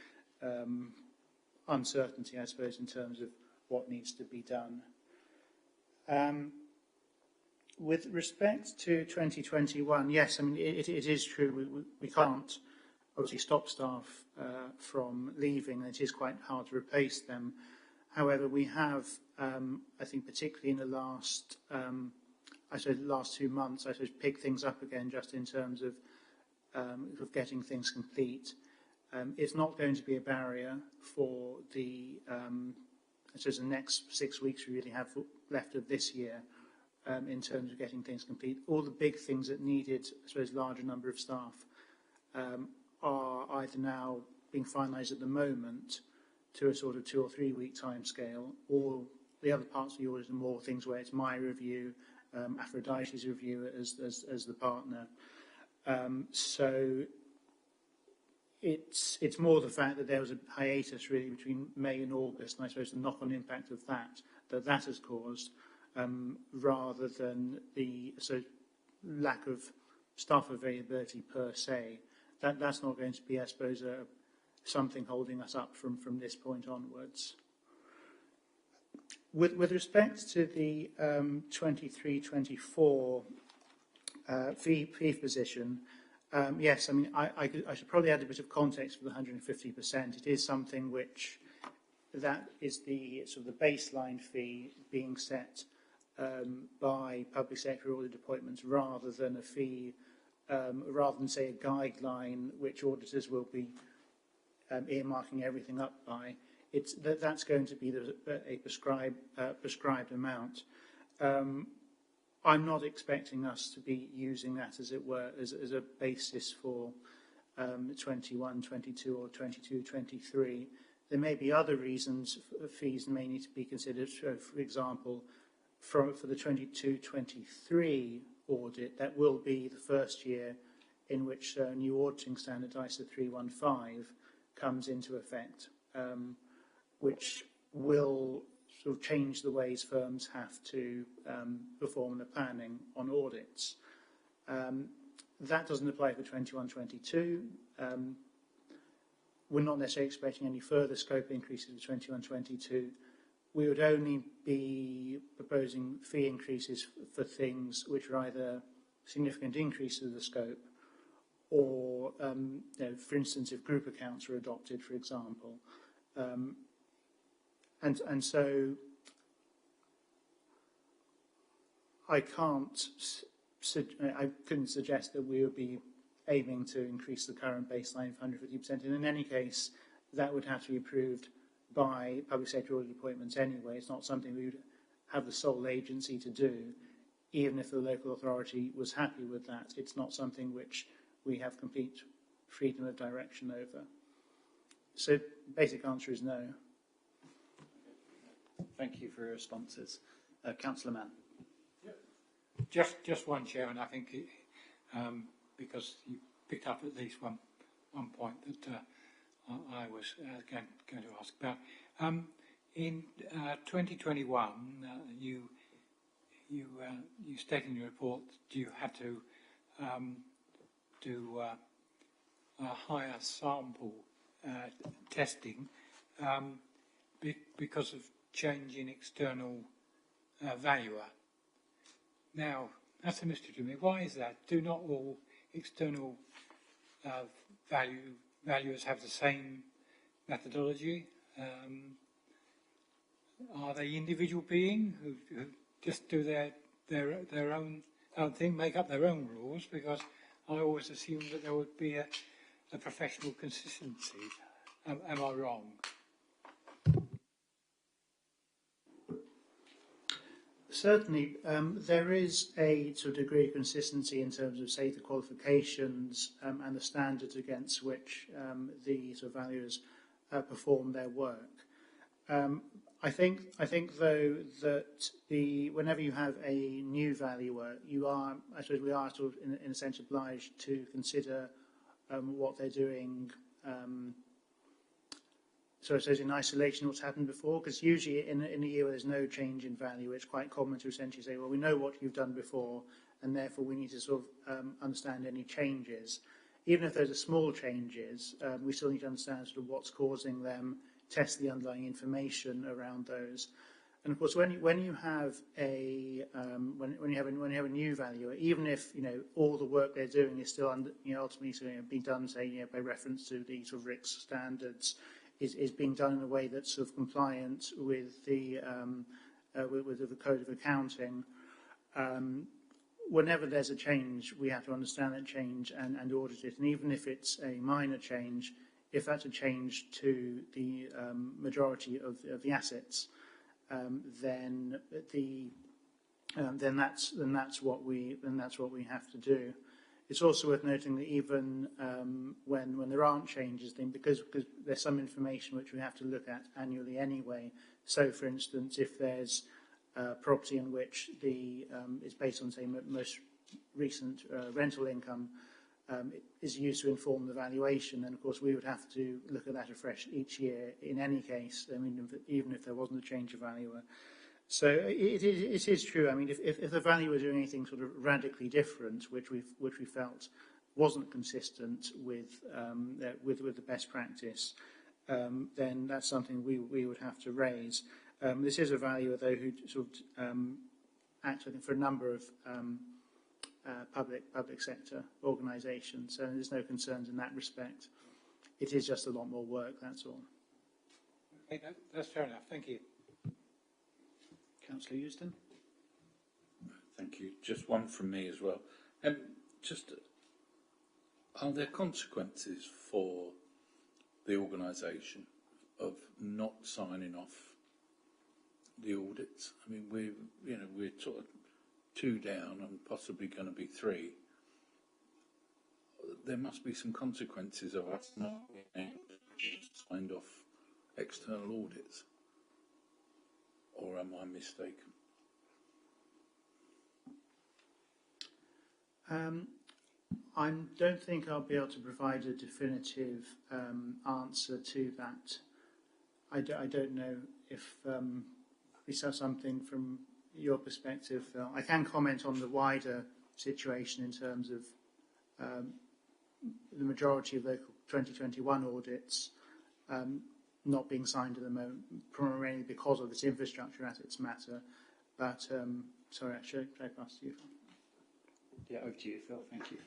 uncertainty, I suppose, in terms of what needs to be done. With respect to 2021, yes, I mean, it is true. We can't obviously stop staff from leaving, and it is quite hard to replace them. However, we have, I think, particularly in the last 2 months, I suppose, picked things up again just in terms of getting things complete. It's not going to be a barrier for the next 6 weeks we really have left of this year in terms of getting things complete. All the big things that needed, I suppose, larger number of staff are either now being finalised at the moment to a sort of 2 or 3 week timescale, or the other parts of the audit are more things where it's my review, Aphrodite's review as the partner. So it's more the fact that there was a hiatus really between May and August, and I suppose the knock-on impact of that has caused, rather than the lack of staff availability per se. That's not going to be, I suppose, something holding us up from this point onwards. With respect to the 23-24 fee position, yes, I mean, I should probably add a bit of context for the 150%. It is something which, that is the sort of the baseline fee being set by public sector audit appointments, rather than a fee, rather than, say, a guideline which auditors will be earmarking everything up by. That's going to be a prescribed amount. I'm not expecting us to be using that, as it were, as a basis for 21, 22 or 22, 23. There may be other reasons fees may need to be considered. So, for example, for the 22-23 audit, that will be the first year in which new auditing standard ISO 315 comes into effect, which will sort of change the ways firms have to perform the planning on audits. That doesn't apply for 21-22. We're not necessarily expecting any further scope increases for 21-22. We would only be proposing fee increases for things which are either significant increases of the scope, or, for instance, if group accounts are adopted, for example. And so I couldn't suggest that we would be aiming to increase the current baseline of 150%. And in any case, that would have to be approved by public sector audit appointments anyway. It's not something we would have the sole agency to do, even if the local authority was happy with that. It's not something which we have complete freedom of direction over. So basic answer is no. Thank you for your responses. Councillor Mann. Just one, Chair, and I think because you picked up at least one point that I was going to ask about. In 2021, you state in your report that you had to do higher sample testing because of change in external valuer. Now, that's a mystery to me. Why is that? Do not all external valuers have the same methodology? Are they individual beings who just do their own thing, make up their own rules? Because I always assumed that there would be a professional consistency. Am I wrong? Certainly, there is a sort of degree of consistency in terms of, say, the qualifications and the standards against which the sort of valuers perform their work. I think though that whenever you have a new valuer, we are sort of in a sense obliged to consider what they're doing. So I suppose in isolation what's happened before, because usually in a year where there's no change in value, it's quite common to essentially say, well, we know what you've done before, and therefore we need to sort of understand any changes. Even if those are small changes, we still need to understand sort of what's causing them, test the underlying information around those. And of course, when you have a new valuer, even if all the work they're doing is still ultimately being done, say by reference to the sort of RICS standards, is being done in a way that's sort of compliant with the Code of Accounting. Whenever there's a change, we have to understand that change and audit it. And even if it's a minor change, if that's a change to the majority of the assets, then that's what we have to do. It's also worth noting that even when there aren't changes, then because there's some information which we have to look at annually anyway. So, for instance, if there's property in which is based on, say, most recent rental income is used to inform the valuation, then of course we would have to look at that afresh each year in any case. I mean, even if there wasn't a change of valuer. So it is true. I mean, if the value was doing anything sort of radically different, which we felt wasn't consistent with the best practice, then that's something we would have to raise. This is a valuer though who sort of acts, I think, for a number of public sector organisations, so there's no concerns in that respect. It is just a lot more work. That's all. Okay, that's fair enough. Thank you. Councillor Euston. Thank you. Just one from me as well. Are there consequences for the organisation of not signing off the audits? I mean, we're sort of 2 down and possibly going to be 3. There must be some consequences of us not being able to sign off external audits. Or am I mistaken? I don't think I'll be able to provide a definitive answer to that. I don't know if we saw something from your perspective, Phil. I can comment on the wider situation in terms of the majority of local 2021 audits not being signed at the moment, primarily because of this infrastructure assets matter. But sorry, should I pass to you? Yeah, over to you, Phil. Thank you.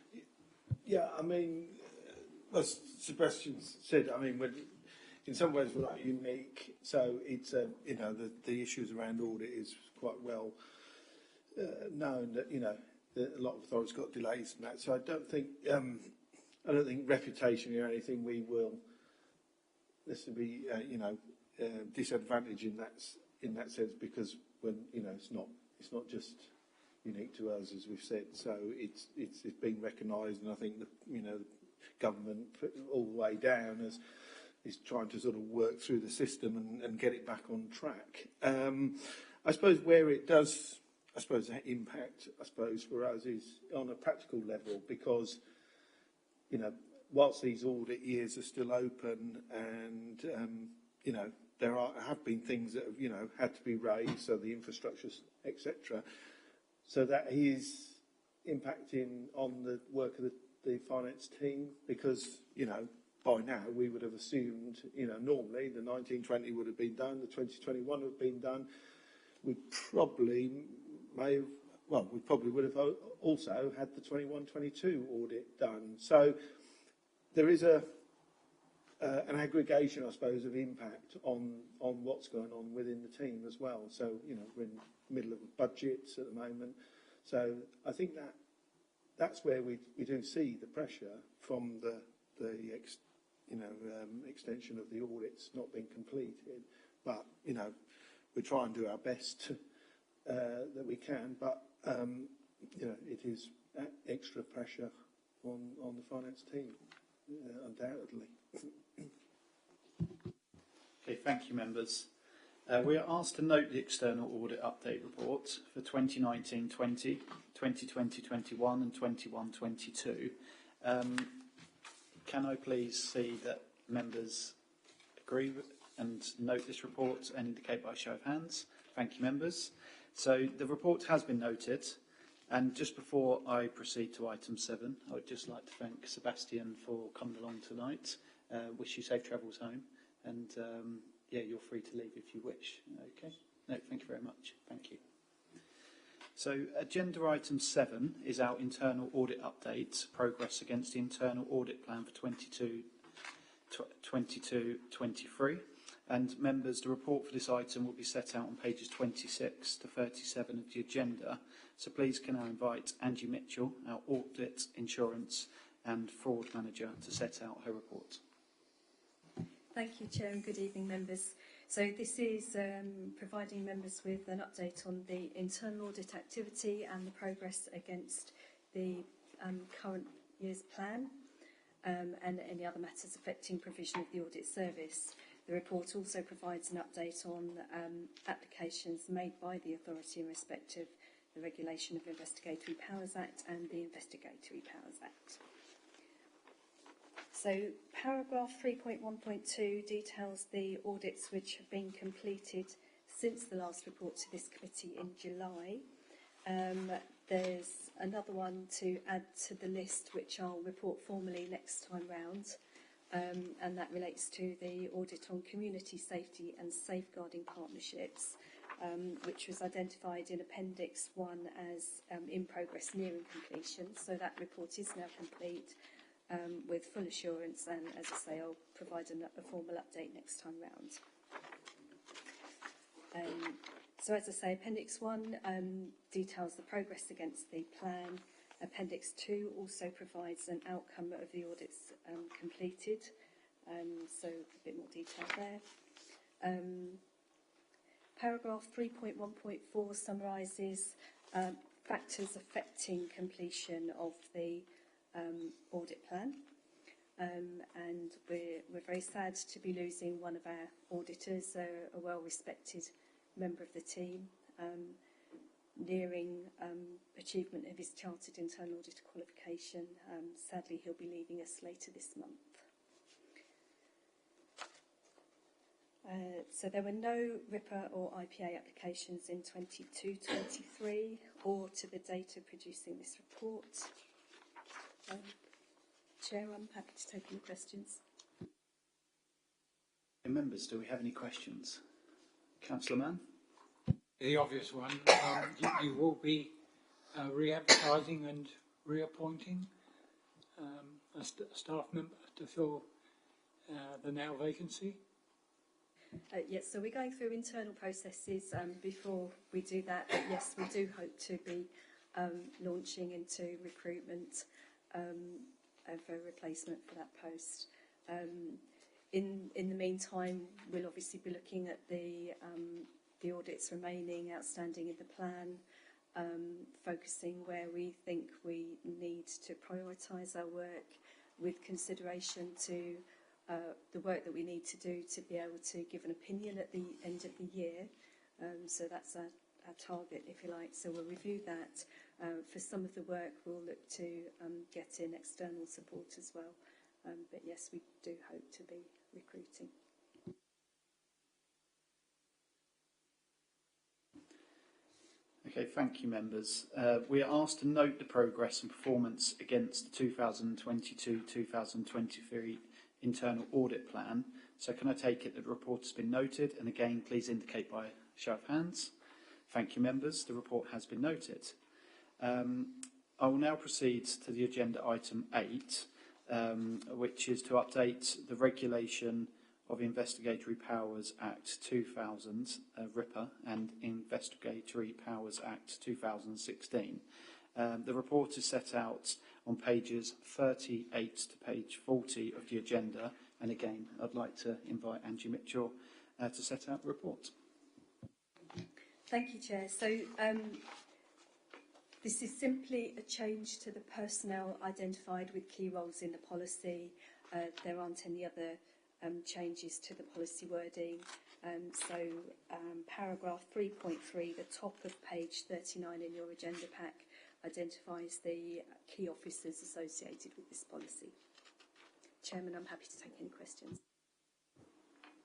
Yeah, I mean, as Sebastian said, I mean, in some ways we're not unique. So it's the issues around audit is quite well known that that a lot of authorities got delays and that. So I don't think reputation or anything we will necessarily be disadvantaged in that sense, because when it's not just unique to us, as we've said. So it's being recognised, and I think the government all the way down is trying to sort of work through the system and get it back on track. I suppose where it does, I suppose, impact, I suppose, for us is on a practical level, because, you know, whilst these audit years are still open and, you know, there have been things that have, you know, had to be raised, so the infrastructure, etc. So that is impacting on the work of the finance team, because, you know, by now we would have assumed, you know, normally the 1920 would have been done, the 2021 would have been done. We probably would have also had the 21-22 audit done. So there is an aggregation, I suppose, of impact on what's going on within the team as well. So, you know, we're in the middle of budgets at the moment. So I think that's where we do see the pressure from the extension of the audits not being completed. But, you know, we try and do our best that we can. But, you know, it is extra pressure on the finance team, undoubtedly. Okay, thank you, members. We are asked to note the external audit update report for 2019-20, 2020-21 and 21-22. Can I please see that members agree with and note this report and indicate by a show of hands? Thank you, members. So the report has been noted, and just before I proceed to item 7, I would just like to thank Sebastian for coming along tonight. Wish you safe travels home, and yeah, you're free to leave if you wish. Okay. No, thank you very much. Thank you. So agenda item 7 is our internal audit update, progress against the internal audit plan for 22-23. And members, the report for this item will be set out on pages 26 to 37 of the agenda. So please can I invite Angie Mitchell, our audit, insurance and fraud manager, to set out her report. Thank you, Chair, and good evening, members. So this is providing members with an update on the internal audit activity and the progress against the current year's plan and any other matters affecting provision of the audit service. The report also provides an update on applications made by the authority in respect of the Regulation of Investigatory Powers Act and the Investigatory Powers Act. So paragraph 3.1.2 details the audits which have been completed since the last report to this committee in July. There's another one to add to the list which I'll report formally next time round, and that relates to the audit on community safety and safeguarding partnerships, which was identified in Appendix 1 as in progress nearing completion. So that report is now complete. With full assurance, and as I say, I'll provide a formal update next time round. So as I say, Appendix 1 details the progress against the plan. Appendix 2 also provides an outcome of the audits completed, so a bit more detail there. Paragraph 3.1.4 summarises factors affecting completion of the audit plan, and we're very sad to be losing one of our auditors, a well-respected member of the team, nearing achievement of his chartered internal auditor qualification. Sadly, he'll be leaving us later this month. So there were no RIPA or IPA applications in 22-23 or to the date of producing this report. Chair, I'm happy to take any questions. Members, do we have any questions? Councillor Mann? The obvious one, you will be re-advertising and reappointing a staff member to fill the now vacancy? Yes, so we're going through internal processes before we do that, but yes, we do hope to be launching into recruitment of a replacement for that post. In the meantime, we'll obviously be looking at the audits remaining outstanding in the plan, focusing where we think we need to prioritise our work with consideration to the work that we need to do to be able to give an opinion at the end of the year. So that's our target, if you like. So we'll review that. For some of the work, we'll look to get in external support as well. But yes, we do hope to be recruiting. Okay, thank you, members. We are asked to note the progress and performance against the 2022-2023 internal audit plan. So can I take it that the report has been noted? And again, please indicate by show of hands. Thank you, members. The report has been noted. I will now proceed to the agenda item 8, which is to update the regulation of Investigatory Powers Act 2000, RIPA, and Investigatory Powers Act 2016. The report is set out on pages 38 to page 40 of the agenda. And again, I'd like to invite Angie Mitchell to set out the report. Thank you, Chair. So this is simply a change to the personnel identified with key roles in the policy. There aren't any other changes to the policy wording. Paragraph 3.3, the top of page 39 in your agenda pack, identifies the key officers associated with this policy. Chairman, I'm happy to take any questions.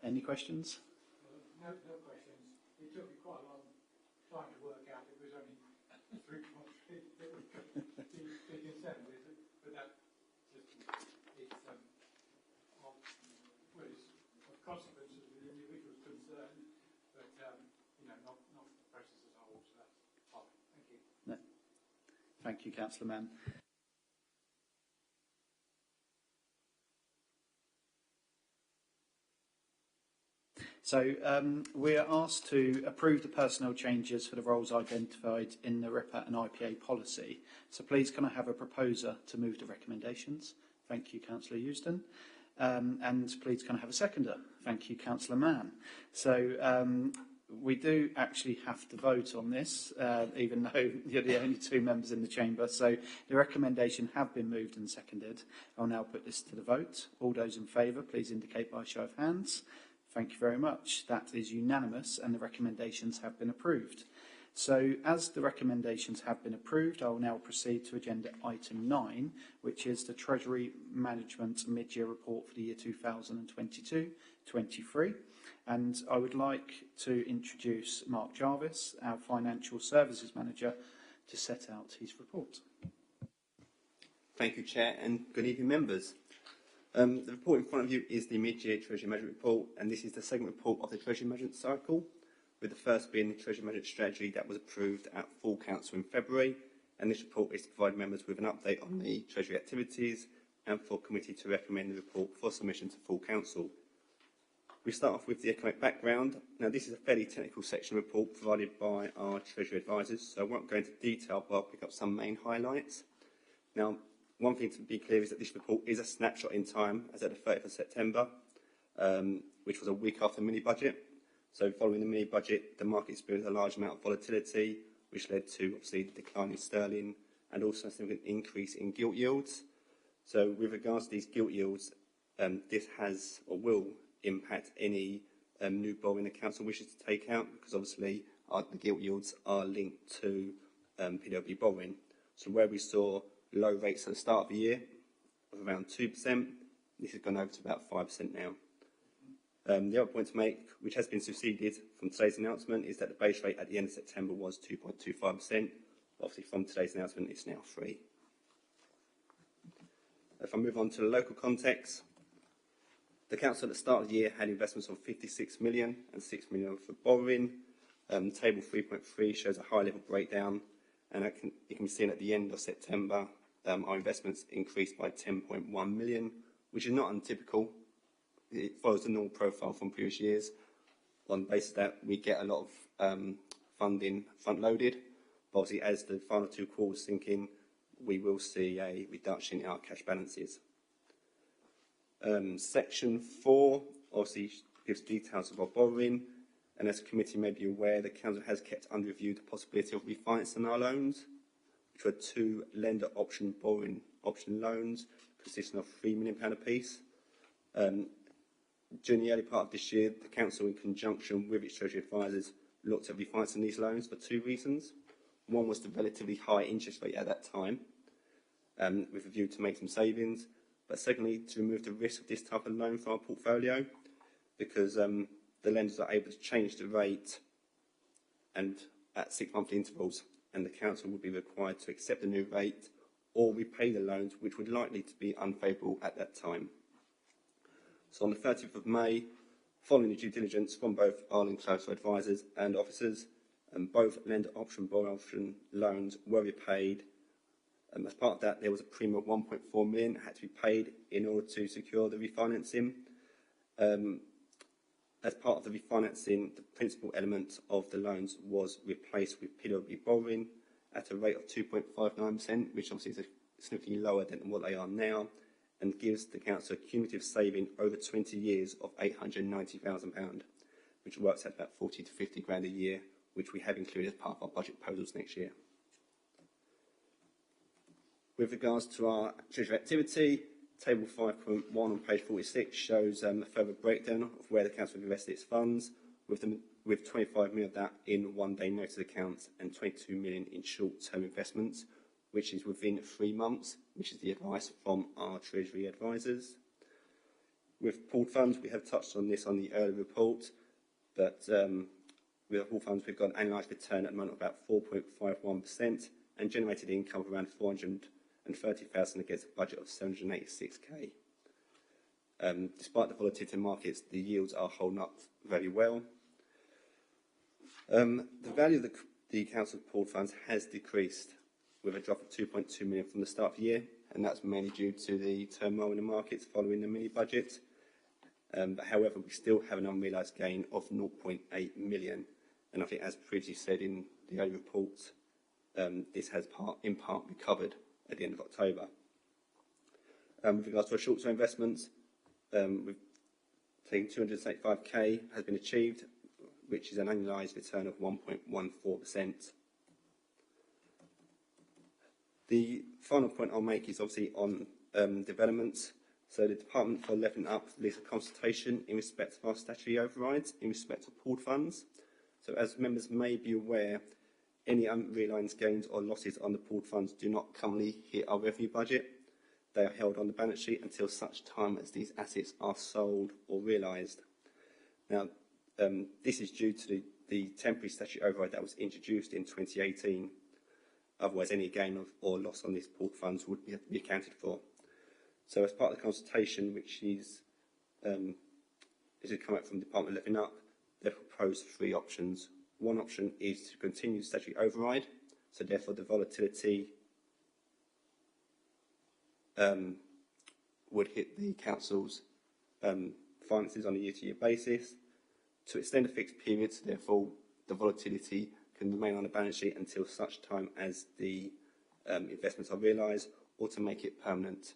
Any questions? No questions. It took me quite a long time to work out it was only 3.3 that we could be concerned with, but that just it's well, it's of consequence of the individual's concern, but not the process as a whole. So that's fine. Thank you. No. Thank you, Councillor Mann. So we are asked to approve the personnel changes for the roles identified in the RIPA and IPA policy. So please can I have a proposer to move the recommendations? Thank you, Councillor Euston. And please can I have a seconder? Thank you, Councillor Mann. So we do actually have to vote on this, even though you're the only two members in the chamber. So the recommendation have been moved and seconded. I'll now put this to the vote. All those in favour, please indicate by a show of hands. Thank you very much. That is unanimous and the recommendations have been approved. So as the recommendations have been approved, I will now proceed to agenda item 9, which is the Treasury Management Mid-Year Report for the year 2022-23. And I would like to introduce Mark Jarvis, our Financial Services Manager, to set out his report. Thank you, Chair, and good evening, members. The report in front of you is the mid-year Treasury Management Report, and this is the second report of the Treasury Management cycle, with the first being the Treasury Management Strategy that was approved at full council in February, and this report is to provide members with an update on the Treasury activities and for committee to recommend the report for submission to full council. We start off with the economic background. Now, this is a fairly technical section report provided by our Treasury advisors, so I won't go into detail, but I'll pick up some main highlights. Now, one thing to be clear is that this report is a snapshot in time as at the 30th of September, which was a week after the mini-budget. So following the mini-budget, the market experienced a large amount of volatility, which led to, obviously, the decline in sterling and also a significant increase in gilt yields. So with regards to these gilt yields, this has or will impact any new borrowing the council wishes to take out, because obviously the gilt yields are linked to PWB borrowing. So where we saw low rates at the start of the year of around 2%, this has gone over to about 5% now. The other point to make, which has been succeeded from today's announcement, is that the base rate at the end of September was 2.25%. Obviously, from today's announcement, it's now 3%. If I move on to the local context, the council at the start of the year had investments of 56 million and 6 million for borrowing. Table 3.3 shows a high-level breakdown, and you can be seen at the end of September, our investments increased by 10.1 million, which is not untypical. It follows the normal profile from previous years on the basis that we get a lot of funding front-loaded. But obviously, as the final two quarters sink in, we will see a reduction in our cash balances. Section 4 obviously gives details of our borrowing, and as the committee may be aware, the council has kept under review the possibility of refinancing our loans, which were 2 lender option borrowing option loans consisting of £3 million apiece. During the early part of this year, the Council, in conjunction with its Treasury advisors, looked at refinancing these loans for two reasons. One was the relatively high interest rate at that time, with a view to make some savings, but secondly, to remove the risk of this type of loan from our portfolio, because the lenders are able to change the rate and at 6-monthly intervals, and the Council would be required to accept the new rate or repay the loans, which would likely to be unfavourable at that time. So on the 30th of May, following the due diligence from both Ireland Closer advisors and officers, both lender option and borrower option loans were repaid. As part of that, there was a premium of 1.4 million that had to be paid in order to secure the refinancing. As part of the refinancing, the principal element of the loans was replaced with PWB borrowing at a rate of 2.59%, which obviously is significantly lower than what they are now, and gives the Council a cumulative saving over 20 years of £890,000, which works at about 40 to 50 grand a year, which we have included as part of our budget proposals next year. With regards to our Treasury activity, Table 5.1 on page 46 shows a further breakdown of where the Council invested its funds, with 25 million of that in one-day notice accounts and 22 million in short-term investments, which is within 3 months, which is the advice from our Treasury advisors. With pooled funds, we have touched on this on the earlier report, but with pooled funds, we've got an annualised return at the moment of about 4.51% and generated income of around 430,000 against a budget of 786k. Despite the volatility in markets, the yields are holding up very well. The value of the Council's pooled funds has decreased, with a drop of 2.2 million from the start of the year, and that's mainly due to the turmoil in the markets following the mini-budget. But however, we still have an unrealised gain of 0.8 million, and I think, as previously said in the early report, this has in part recovered at the end of October. With regards to our short-term investments, we've taken 275k has been achieved, which is an annualised return of 1.14%. The final point I'll make is obviously on development. So the Department for Levelling Up released a consultation in respect of our statutory overrides in respect of pooled funds. So as members may be aware, any unrealised gains or losses on the pooled funds do not currently hit our revenue budget. They are held on the balance sheet until such time as these assets are sold or realised. Now, this is due to the temporary statutory override that was introduced in 2018. Otherwise, any gain or loss on these pooled funds would be accounted for. So as part of the consultation, which is come out from the Department of Levelling Up, they've proposed 3 options. One option is to continue statutory override, so therefore the volatility would hit the Council's finances on a year-to-year basis. To extend a fixed period, so therefore the volatility can remain on the balance sheet until such time as the investments are realised, or to make it permanent.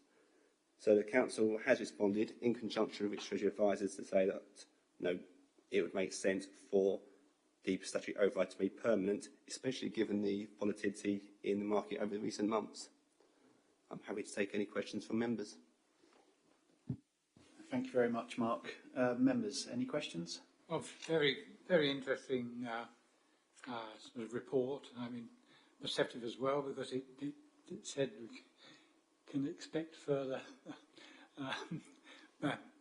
So the Council has responded in conjunction with its Treasury advisors to say that it would make sense for the statutory override to be permanent, especially given the volatility in the market over the recent months. I'm happy to take any questions from members. Thank you very much, Mark. Members, any questions? Well, very, very interesting sort of report. I mean, perceptive as well, because it said we can expect further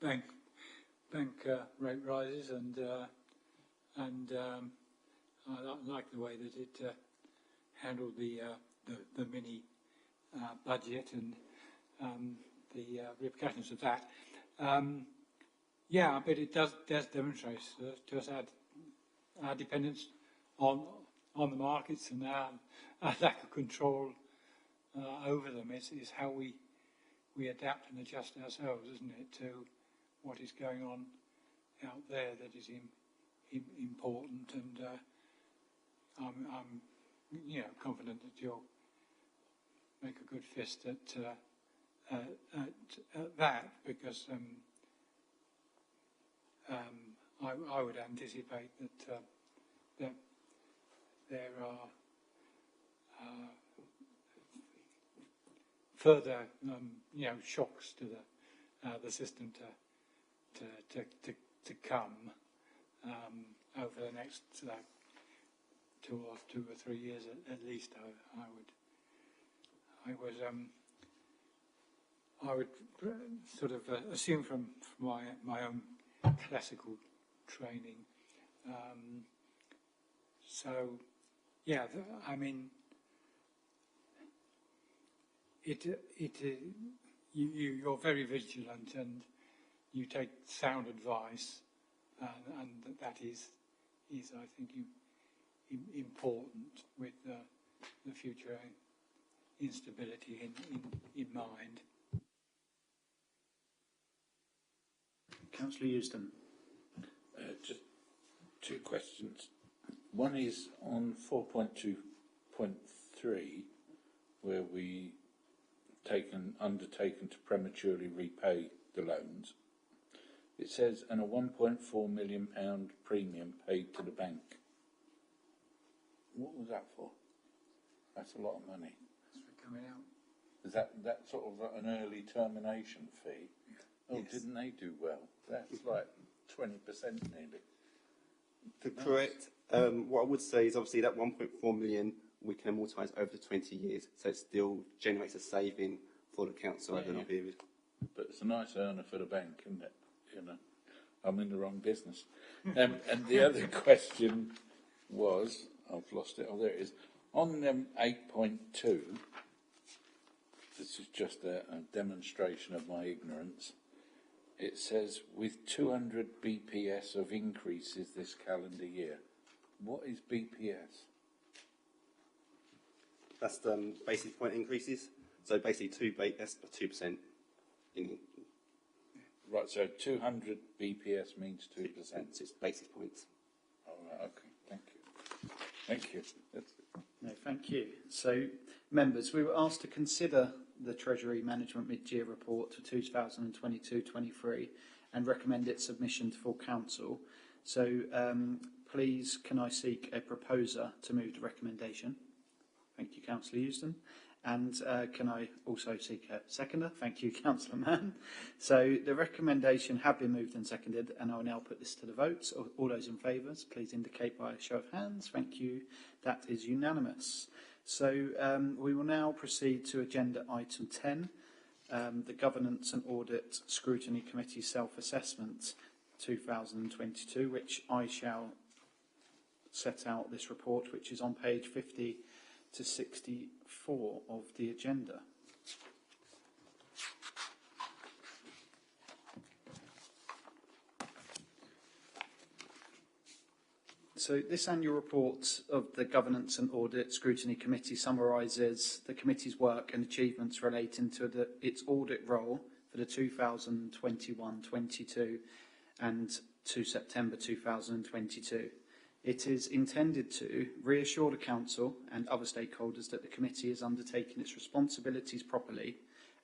bank rate rises, and I like the way that it handled the mini budget and the repercussions of that. Yeah, but it does demonstrate to us our dependence on the markets and our lack of control over them. Is how we adapt and adjust ourselves, isn't it, to what is going on out there that is important. And I'm confident that you'll make a good fist at that, because I would anticipate that there are further shocks to the system to come over the next 2 or 3 years at least. I would sort of assume from my own classical training. So, yeah, I mean, you're very vigilant and you take sound advice, and that is I think important with the future instability in mind. Councillor Euston. Just 2 questions. One is on 4.2.3, where we undertaken to prematurely repay the loans. It says, and a £1.4 million premium paid to the bank. What was that for? That's a lot of money. That's for coming out. Is that sort of an early termination fee? Oh, Yes. Didn't they do well? That's like 20% nearly. To correct, what I would say is obviously that 1.4 million we can amortise over the 20 years, so it still generates a saving for the council over that period. But it's a nice earner for the bank, isn't it? You know, I'm in the wrong business. And the other question was, I've lost it. Oh, there it is. On 8.2, this is just a demonstration of my ignorance. It says, with 200 BPS of increases this calendar year. What is BPS? That's the basis point increases. So basically that's 2% in Right, so 200 BPS means 2%. it's basis points. All right, okay, thank you. Thank you. That's it. No, thank you. So, members, we were asked to consider the Treasury Management Mid-Year Report for 2022-23 and recommend its submission to full council. So, please, can I seek a proposer to move the recommendation? Thank you, Councillor Euston. And can I also seek a seconder? Thank you, Councillor Mann. So the recommendation have been moved and seconded, and I will now put this to the vote. So all those in favour, please indicate by a show of hands. Thank you. That is unanimous. So we will now proceed to agenda item 10, the Governance and Audit Scrutiny Committee Self-Assessment 2022, which I shall set out this report, which is on page 50 to 64 of the agenda. So this annual report of the Governance and Audit Scrutiny Committee summarises the committee's work and achievements relating to its audit role for the 2021-22 and to September 2022. It is intended to reassure the Council and other stakeholders that the committee is undertaking its responsibilities properly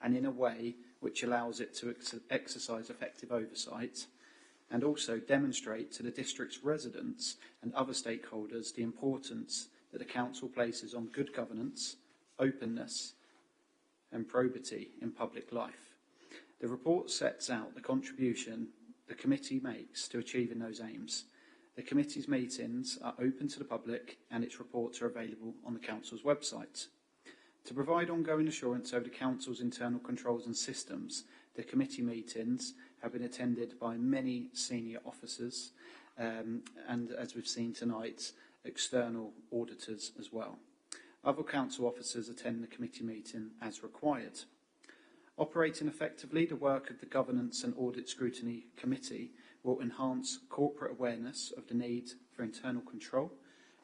and in a way which allows it to exercise effective oversight, and also demonstrate to the district's residents and other stakeholders the importance that the Council places on good governance, openness and probity in public life. The report sets out the contribution the committee makes to achieving those aims. The committee's meetings are open to the public and its reports are available on the Council's website. To provide ongoing assurance over the Council's internal controls and systems, the committee meetings have been attended by many senior officers and, as we've seen tonight, external auditors as well. Other Council officers attend the committee meeting as required. Operating effectively, the work of the Governance and Audit Scrutiny Committee will enhance corporate awareness of the need for internal control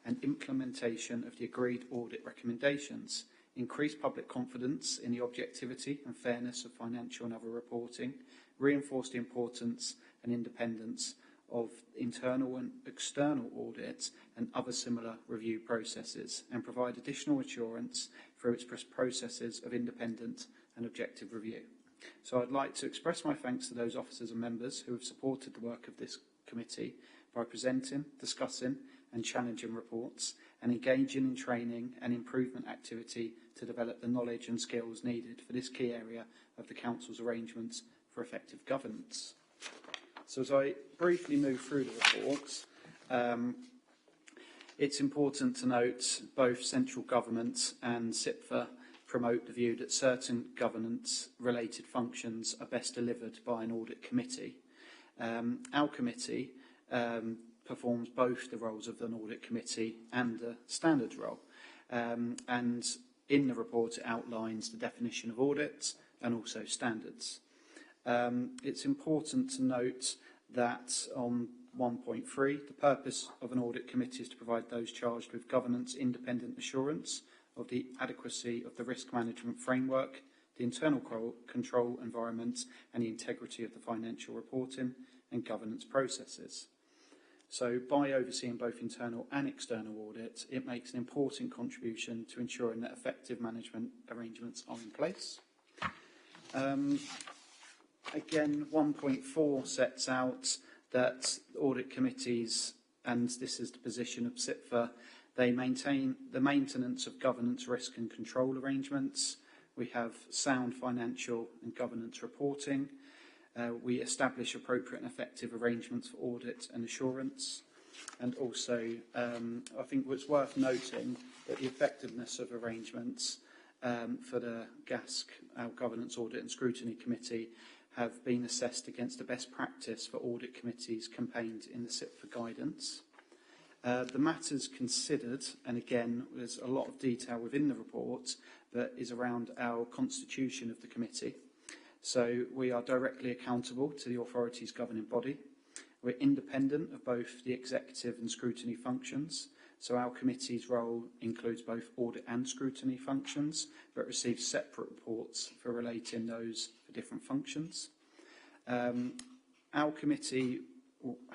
and implementation of the agreed audit recommendations, increase public confidence in the objectivity and fairness of financial and other reporting, reinforce the importance and independence of internal and external audits and other similar review processes, and provide additional assurance through its processes of independent and objective review. So I'd like to express my thanks to those officers and members who have supported the work of this committee by presenting, discussing and challenging reports and engaging in training and improvement activity to develop the knowledge and skills needed for this key area of the Council's arrangements for effective governance. So as I briefly move through the reports, it's important to note both central government and SIPFA promote the view that certain governance-related functions are best delivered by an audit committee. Our committee performs both the roles of an audit committee and a standards role. And in the report, it outlines the definition of audits and also standards. It's important to note that on 1.3, the purpose of an audit committee is to provide those charged with governance independent assurance of the adequacy of the risk management framework, the internal control environment, and the integrity of the financial reporting and governance processes. So by overseeing both internal and external audit, it makes an important contribution to ensuring that effective management arrangements are in place. Again, 1.4 sets out that audit committees, and this is the position of SIPFA, they maintain the maintenance of governance, risk and control arrangements. We have sound financial and governance reporting. We establish appropriate and effective arrangements for audit and assurance. And also, I think it's worth noting that the effectiveness of arrangements for the GASC, our Governance, Audit and Scrutiny Committee, have been assessed against the best practice for audit committees contained in the SIPFA guidance. The matters considered, and again, there's a lot of detail within the report, that is around our constitution of the committee. So we are directly accountable to the authority's governing body. We're independent of both the executive and scrutiny functions. So our committee's role includes both audit and scrutiny functions, but receives separate reports for relating those for different functions. Our committee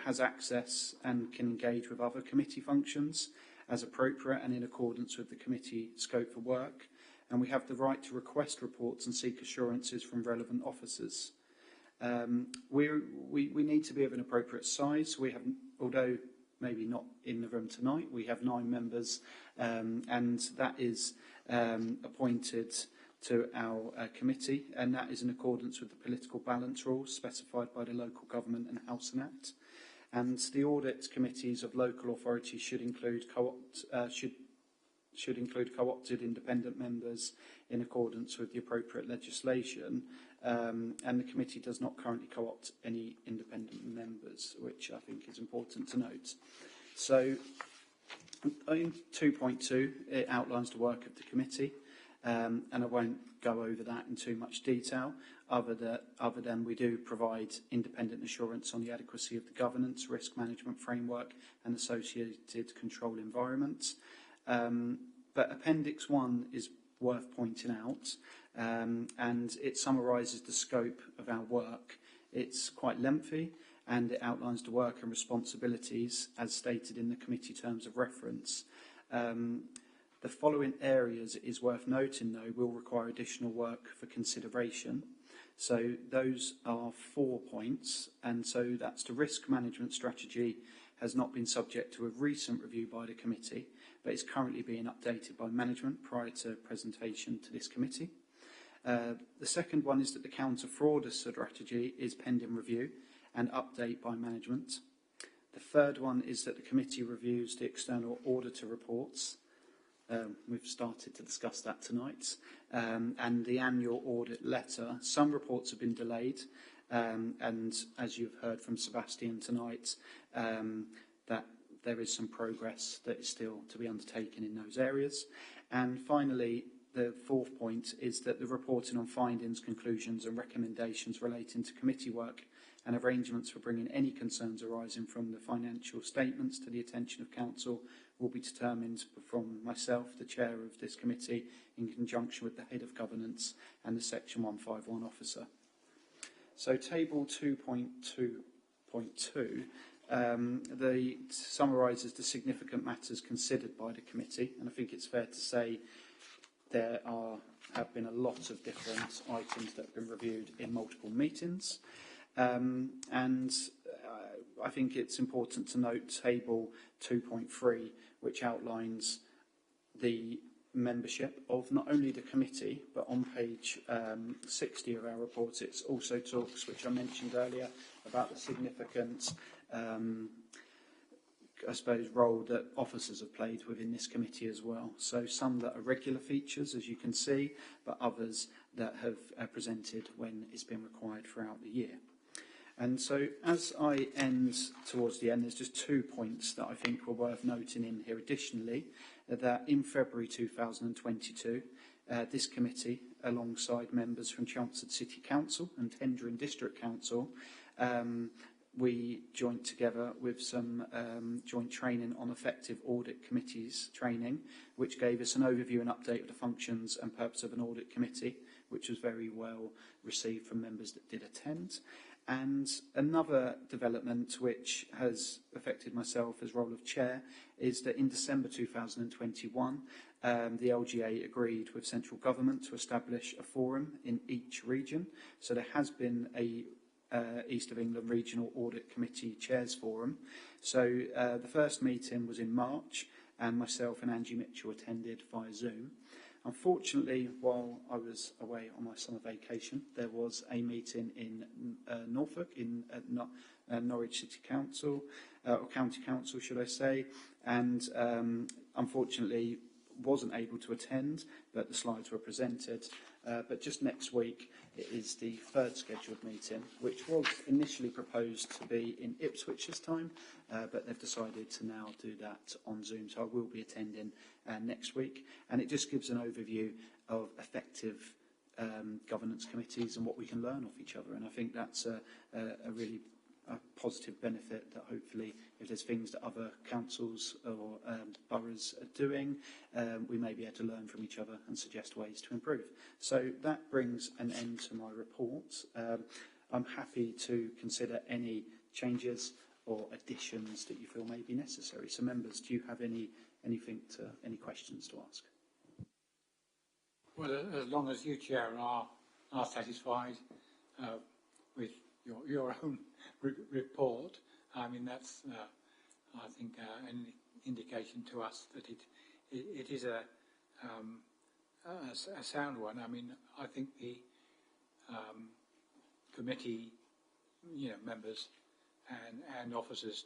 has access and can engage with other committee functions as appropriate and in accordance with the committee scope for work. And we have the right to request reports and seek assurances from relevant officers. We need to be of an appropriate size. We have, although maybe not in the room tonight, we have 9 members, and that is appointed to our committee, and that is in accordance with the political balance rules specified by the Local Government and Housing Act. And the audit committees of local authorities should include co-opted independent members in accordance with the appropriate legislation, and the committee does not currently co-opt any independent members, which I think is important to note. So in 2.2, it outlines the work of the committee, and I won't go over that in too much detail, other than we do provide independent assurance on the adequacy of the governance, risk management framework and associated control environments. But Appendix 1 is worth pointing out, and it summarises the scope of our work. It's quite lengthy, and it outlines the work and responsibilities as stated in the committee terms of reference. The following areas, it is worth noting though, will require additional work for consideration. So those are 4 points, and so that's the risk management strategy has not been subject to a recent review by the committee, but it's currently being updated by management prior to presentation to this committee. The second one is that the counter-fraud strategy is pending review and update by management. The third one is that the committee reviews the external auditor reports. We've started to discuss that tonight. And the annual audit letter. Some reports have been delayed, and as you've heard from Sebastian tonight, that there is some progress that is still to be undertaken in those areas. And finally, the fourth point is that the reporting on findings, conclusions and recommendations relating to committee work and arrangements for bringing any concerns arising from the financial statements to the attention of Council will be determined from myself, the chair of this committee, in conjunction with the head of governance and the Section 151 officer. So table 2.2.2 summarises the significant matters considered by the committee, and I think it's fair to say there have been a lot of different items that have been reviewed in multiple meetings. And I think it's important to note table 2.3, which outlines the membership of not only the committee, but on page 60 of our report, it also talks, which I mentioned earlier, about the significant, I suppose, role that officers have played within this committee as well. So some that are regular features, as you can see, but others that have presented when it's been required throughout the year. And so as I end towards the end, there's just 2 points that I think were worth noting in here additionally, that in February 2022, this committee, alongside members from Chelmsford City Council and Hendron District Council, we joined together with some joint training on effective audit committees training, which gave us an overview and update of the functions and purpose of an audit committee, which was very well received from members that did attend. And another development which has affected myself as role of chair is that in December 2021, the LGA agreed with central government to establish a forum in each region. So there has been a East of England Regional Audit Committee Chairs Forum. So the first meeting was in March, and myself and Angie Mitchell attended via Zoom. Unfortunately, while I was away on my summer vacation, there was a meeting in Norfolk, in Norwich City Council, or County Council, should I say, and unfortunately wasn't able to attend, but the slides were presented. But just next week, it is the third scheduled meeting, which was initially proposed to be in Ipswich this time, but they've decided to now do that on Zoom. So I will be attending next week. And it just gives an overview of effective governance committees and what we can learn off each other. And I think that's a really positive benefit that hopefully if there's things that other councils or boroughs are doing, we may be able to learn from each other and suggest ways to improve. So that brings an end to my report. I'm happy to consider any changes or additions that you feel may be necessary. So members, do you have any questions to ask? Well, as long as you, Chair, are satisfied with your own report, I mean, that's, I think, an indication to us that it is a sound one. I mean, I think the committee, members and officers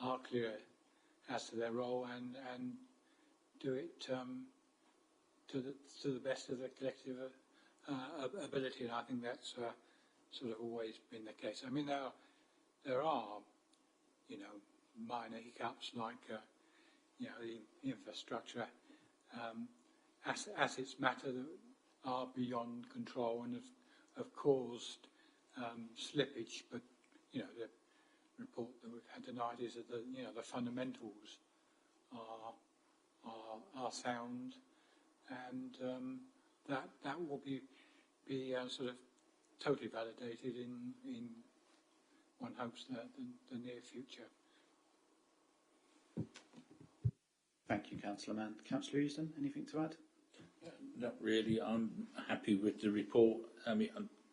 are clear as to their role and do it to the best of the collective ability, and I think that's sort of always been the case. I mean, there are, minor hiccups like, the infrastructure, assets matter that are beyond control and have caused slippage. But the report that we've had tonight is that the fundamentals are sound, and that will be sort of totally validated in one hopes the near future. Thank you, Councillor Mann. Councillor Euston, anything to add? Not really. I'm happy with the report. I mean,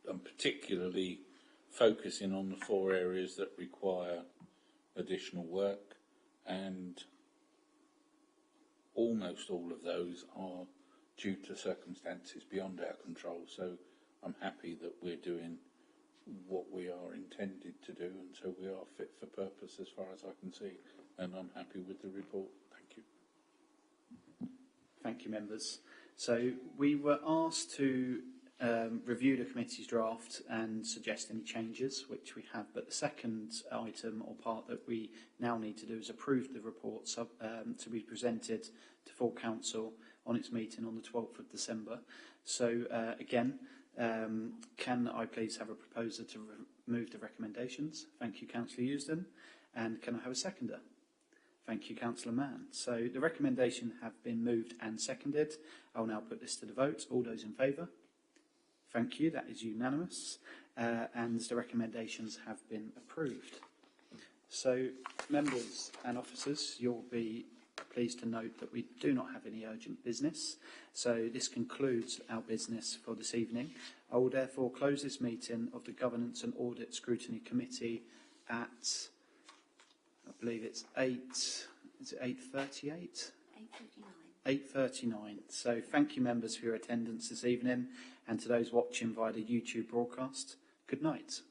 I'm particularly focusing on the 4 areas that require additional work, and almost all of those are due to circumstances beyond our control. So I'm happy that we're doing what we are intended to do, and so we are fit for purpose as far as I can see, and I'm happy with the report. Thank you. Thank you, members. So we were asked to review the committee's draft and suggest any changes, which we have, but the second item or part that we now need to do is approve the report to be presented to full council on its meeting on the 12th of December. So again, can I please have a proposer to remove the recommendations? Thank you, Councillor Euston. And can I have a seconder? Thank you, Councillor Mann. So the recommendation have been moved and seconded. I'll now put this to the vote. All those in favour? Thank you. That is unanimous. And the recommendations have been approved. So, members and officers, you'll be pleased to note that we do not have any urgent business. So this concludes our business for this evening. I will therefore close this meeting of the Governance and Audit Scrutiny Committee at, I believe it's 8:38? 8:39. 8:39. So thank you, members, for your attendance this evening, and to those watching via the YouTube broadcast, good night.